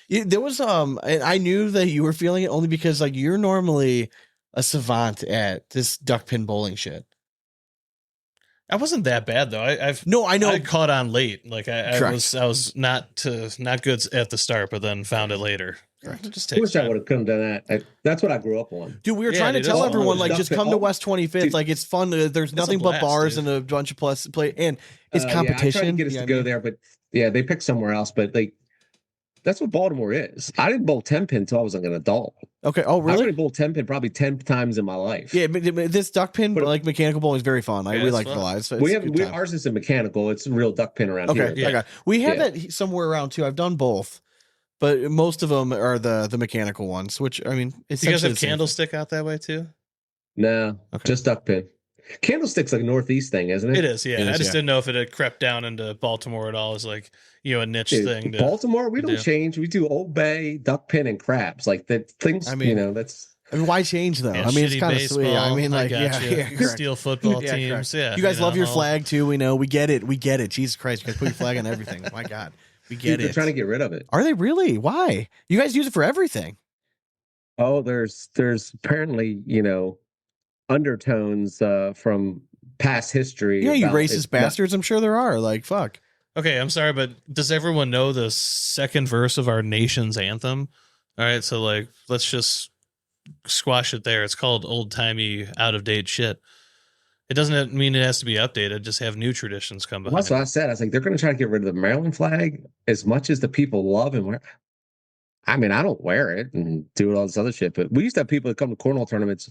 There was and I knew that you were feeling it only because like you're normally a savant at this duck pin bowling shit. I wasn't that bad though. I know. I caught on late. Like I Correct. was not good at the start, but then found it later. Correct. It just I takes wish I time. would have come done that. That's what I grew up on. Dude, we were Yeah, trying to dude, tell that's everyone all like the just stuff come that- to West 25th. Dude, like it's fun. There's nothing but blast, bars dude. and a bunch of plus play, and it's competition. Yeah, I tried to get us you know to what go I mean? there, but yeah, they picked somewhere else. But like, that's what Baltimore is. I didn't bowl 10 pin until I was like an adult. Okay. Oh, I really? already bowled 10 pin probably 10 times in my life. Yeah, but this duck pin, But- like mechanical bowling, is very fun. Yeah, We it's like fun. the lives. So we it's a have good time. ours isn't mechanical. It's real duck pin around Okay, here. Yeah. okay. We have Yeah. that somewhere around too. I've done both, but most of them are the mechanical ones. Which I mean, it's Do you guys have Candlestick out that way too? No, Okay. just duck pin. Candlestick's like a Northeast thing, isn't it? It is, yeah. It is, I just yeah. didn't know if it had crept down into Baltimore at all as like, a niche Dude, thing. Baltimore, we don't do. change. We do Old Bay, duck pin, and crabs. Like the things, I mean, that's I mean, why change though? Yeah, I mean, it's shitty kind of sweet. I baseball, mean, like, yeah, gotcha. yeah, correct. Steel football Yeah, teams. correct. Yeah. You guys love your all- flag too. We know. We get it. We get it. Jesus Christ, you guys put your flag on everything. My God, we get they're it. trying to get rid of it. Are they really? Why? You guys use it for everything. Oh, there's apparently undertones from past history. Yeah, you about racist it's not- bastards. I'm sure there are. Like, fuck. Okay, I'm sorry, but does everyone know the second verse of our nation's anthem? All right, so like, let's just squash it there. It's called old timey, out of date shit. It doesn't mean it has to be updated. Just have new traditions come behind. That's what I said. I was like, they're going to try to get rid of the Maryland flag as much as the people love and wear. I mean, I don't wear it and do all this other shit, but we used to have people that come to cornhole tournaments,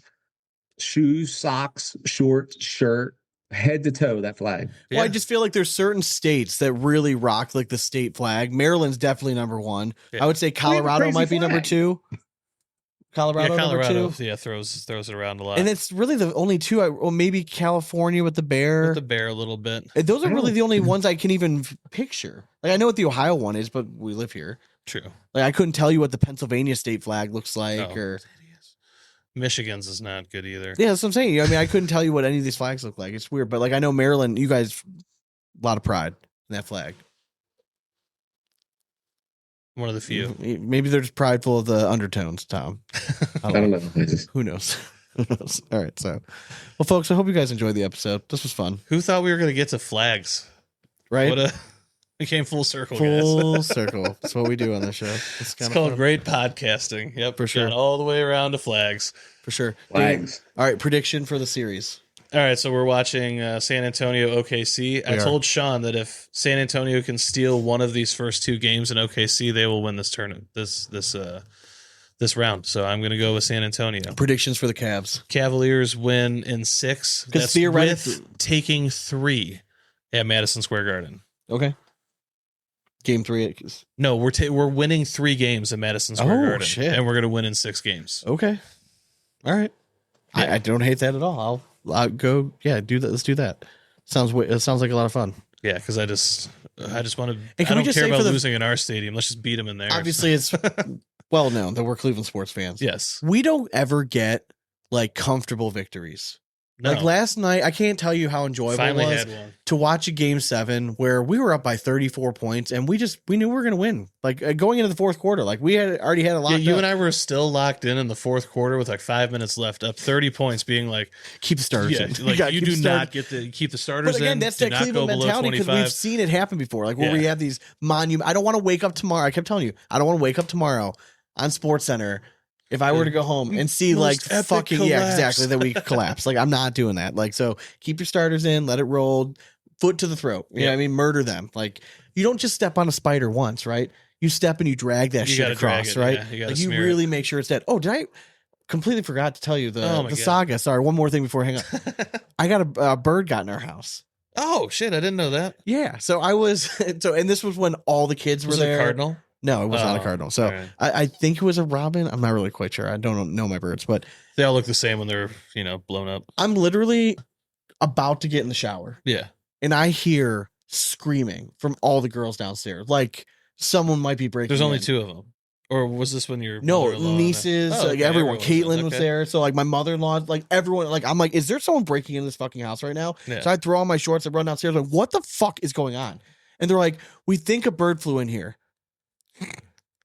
shoes, socks, shorts, shirt, head to toe, that flag. Well, I just feel like there's certain states that really rock like the state flag. Maryland's definitely number one. Yeah. I would say have a Colorado crazy might be number flag. two. Colorado, number two. yeah, throws it around a lot. And it's really the only two. Or maybe California with the bear. with the bear a little bit. And those are I really don't- the only ones I can even picture. Like I know what the Ohio one is, but we live here. True. Like I couldn't tell you what the Pennsylvania state flag looks like, Oh, or it's hideous. Michigan's is not good either. yeah, that's what I'm saying. I mean, I couldn't tell you what any of these flags look like. It's weird, but like I know Maryland, you guys, a lot of pride in that flag. One of the few. Maybe they're just prideful of the undertones, Tom. I don't know. I just- Who knows? Who knows? All right, so well, folks, I hope you guys enjoyed the episode. This was fun, Who thought we were gonna get to flags? right? What a we came full circle, guys. Full circle. That's what we do on this show. It's called great podcasting. Yep, For sure. got all the way around to flags. for sure. Flags. All right, prediction for the series. All right, so we're watching San Antonio OKC. I are. told Sean that if San Antonio can steal one of these first two games in OKC, they will win this tournament. This round. So I'm going to go with San Antonio. Predictions for the Cavs. Cavaliers win in 6. 'Cause That's theoretically- with taking 3 at Madison Square Garden. Okay. Game 3. No, we're winning 3 games at Madison Square Oh, Garden, shit. and we're going to win in 6 games. Okay. All right. Yeah. I don't hate that at all. I'll go. Yeah, do that. Let's do that. It sounds like a lot of fun. Yeah, because I just want to. And I can we don't just care say about for the- losing in our stadium. Let's just beat them in there. Obviously, it's well known that we're Cleveland sports fans. yes. We don't ever get like comfortable victories. No. Like last night, I can't tell you how enjoyable Finally it was had one. to watch a game 7 where we were up by 34 points and we knew we were going to win. Like going into the fourth quarter, like we had already had a lot. Yeah, you and I were still locked in the fourth quarter with like 5 minutes left, up 30 points, being like, keep the starters yeah, in. like gotta you keep do the starters- not get to keep the starters But again, in. that's do that not Cleveland go below mentality because 25. we've seen it happen before. Like where we Yeah. have these monument. I don't want to wake up tomorrow. I kept telling you, I don't want to wake up tomorrow on Sports Center if I were to go home and see like Most epic fucking yeah, collapse. exactly that we collapse. Like I'm not doing that. Like so, keep your starters in, let it roll, foot to the throat. You know what I mean? Murder them. Like you don't just step on a spider once, right? You step and you drag that You shit gotta drag across, it, right? yeah. You gotta Like you smear really make sure it's dead. Oh, did I completely forgot to tell you the Oh my God. saga? Sorry, one more thing before I hang up. I got a bird got in our house. Oh shit! I didn't know that. Yeah, so I was and this was when all the kids were Was it there. a cardinal? No, it was not a Oh, cardinal. So alright. I think it was a robin. I'm not really quite sure. I don't know my birds, but They all look the same when they're blown up. I'm literally about to get in the shower Yeah. and I hear screaming from all the girls downstairs. Like someone might be breaking. There's only in. 2 of them. Or was this when your No, mother-in-law- nieces, Oh, like okay, everyone. everyone Caitlin was there, so like my mother-in-law, like everyone. Like I'm like, is there someone breaking into this fucking house right now? Yeah. So I throw on my shorts, I run downstairs, like, what the fuck is going on? And they're like, we think a bird flew in here.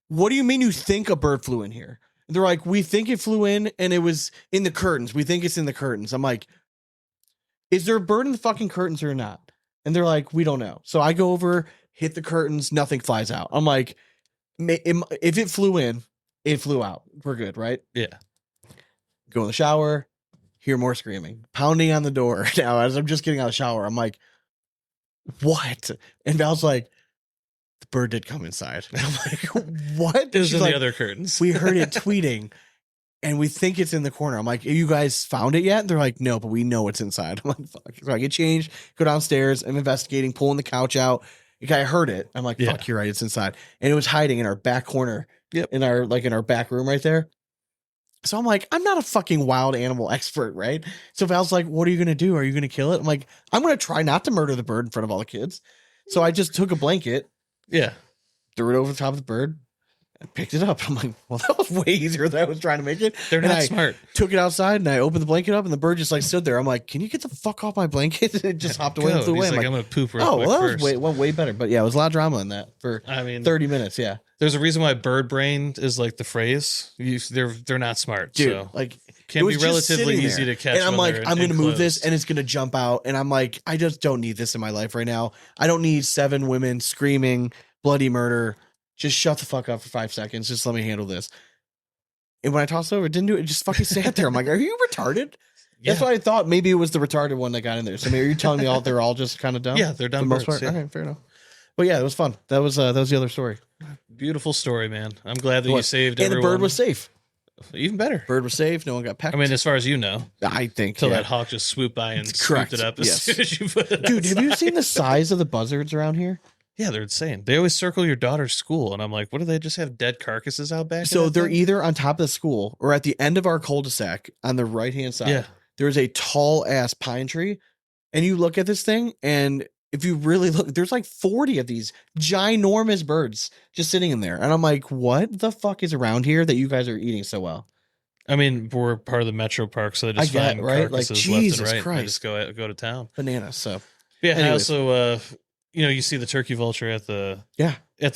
What do you mean you think a bird flew in here? And they're like, we think it flew in and it was in the curtains. We think it's in the curtains. I'm like, is there a bird in the fucking curtains or not? And they're like, we don't know. So I go over, hit the curtains, nothing flies out. I'm like, if it flew in, it flew out. We're good, right? Yeah. Go in the shower, hear more screaming, pounding on the door. Now, as I'm just getting out of the shower, I'm like, what? And Val's like, the bird did come inside. And I'm like, what? It was She's in like, the other curtains. we heard it tweeting and we think it's in the corner. I'm like, have you guys found it yet? And they're like, no, but we know it's inside. I'm like, fuck. So I get changed, go downstairs, I'm investigating, pulling the couch out. I heard it. I'm like, fuck, you're right, it's inside. And it was hiding in our back corner. Yep. In our back room right there. So I'm like, I'm not a fucking wild animal expert, right? So Val's like, what are you going to do? Are you going to kill it? I'm like, I'm going to try not to murder the bird in front of all the kids. So I just took a blanket, Yeah. threw it over the top of the bird, and picked it up. I'm like, well, that was way easier than I was trying to make it. They're And not I smart. took it outside and I opened the blanket up and the bird just like stood there. I'm like, can you get the fuck off my blanket? And it just hopped away and Go. flew away. He's I'm like, like, I'm going to poop real oh, quick well, that first. was way better. But yeah, it was a lot of drama in that for I mean, 30 minutes. Yeah. there's a reason why bird brain is like the phrase. They're not smart. Dude, so like, can it be was just relatively sitting easy there. to catch. And I'm when like, they're I'm going to move this enclosed. and it's going to jump out. And I'm like, I just don't need this in my life right now. I don't need 7 women screaming bloody murder. Just shut the fuck up for 5 seconds. Just let me handle this. And when I tossed it over, it didn't do it. It just fucking sat there. I'm like, are you retarded? That's why I thought maybe it was the retarded one that got in there. So maybe are you telling me they're all just kind of dumb? Yeah, they're dumb For the most birds, part? yeah. Okay, fair enough. But yeah, it was fun. That was the other story. Beautiful story, man. I'm glad that It you was. saved And everyone. the bird was safe. Even better. Bird was safe. No one got pecked. I mean, as far as you know, I think. until yeah. that hawk just swooped by and Correct. scooped it up as Yes. soon as you put it Dude, have you outside. seen the size of the buzzards around here? Yeah, they're insane. They always circle your daughter's school, and I'm like, what do they just have dead carcasses out back? in So that they're thing? either on top of the school or at the end of our cul-de-sac on the right-hand side. Yeah. There's a tall ass pine tree. And you look at this thing, and if you really look, there's like 40 of these ginormous birds just sitting in there. And I'm like, what the fuck is around here that you guys are eating so well? I mean, we're part of the metro park, so they just I get it, find right? Like, carcasses Jesus left and right. Christ. They just go to town. Bananas. So Yeah, and I Anyways. also, you see the turkey vulture at the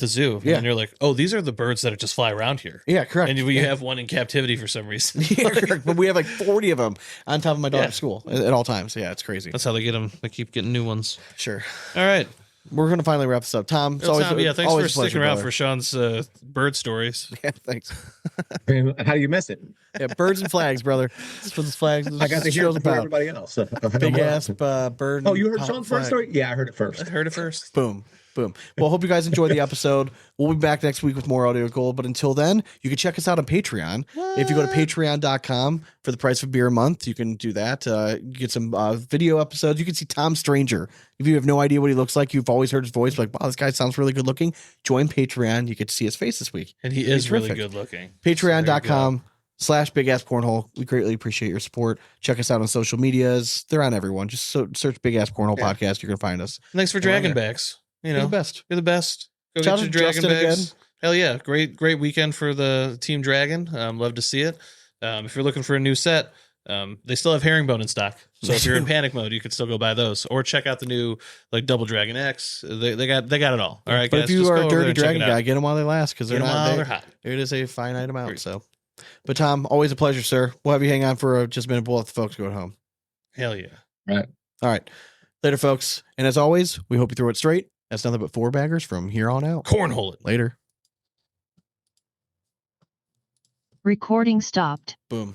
zoo, Yeah. and you're like, oh, these are the birds that just fly around here. yeah, correct. And you Yeah. have one in captivity for some reason. Yeah, correct. But we have like 40 of them on top of my daughter's Yeah. school at all times. Yeah, it's crazy. That's how they get them. They keep getting new ones. Sure. All right. We're going to finally wrap this up. Tom, it's always, Tom, yeah, thanks always for a pleasure, sticking around brother. for Sean's bird stories. Yeah, thanks. How do you miss it? Yeah, birds and flags, brother. That's what this flag I got to hear show's it before about. everybody else. Big ass bird. Oh, you heard and Sean's flag. first story? Yeah, I heard it first. I heard it first. Boom. Boom. Well, hope you guys enjoyed the episode. We'll be back next week with more audio gold. But until then, you can check us out on Patreon. If you go to patreon.com for the price of a beer a month, you can do that. You get some video episodes. You can see Thom Stranger. If you have no idea what he looks like, you've always heard his voice, like, wow, this guy sounds really good looking. Join Patreon. You get to see his face this week. And he He's is really terrific. good looking. Patreon.com/Big Ass Cornhole. We greatly appreciate your support. Check us out on social medias. They're on everyone. Just search Big Ass Cornhole Podcast. You're going to find us. Thanks for We're on Draggin there. Bags. You You're know, the best. You're the best. Go Shout get out your to Draggin Justin Bags. again. Hell yeah. Great weekend for the Team Dragon. Love to see it. If you're looking for a new set, they still have herringbone in stock. So if you're in panic mode, you can still go buy those, or check out the new like Double Dragon X. They got it all. All right, But guys, if you just are go a over there dirty and check dragon it out. guy, get them while they last because they're Get 'em not while there. they're hot. It is a finite amount. Agreed. So, but Tom, always a pleasure, sir. We'll have you hang on for just a minute. We'll let the folks go home. Hell yeah. Right. All right, later, folks. And as always, we hope you throw it straight. That's nothing but 4 baggers from here on out. Cornhole it. Later. Recording stopped. Boom.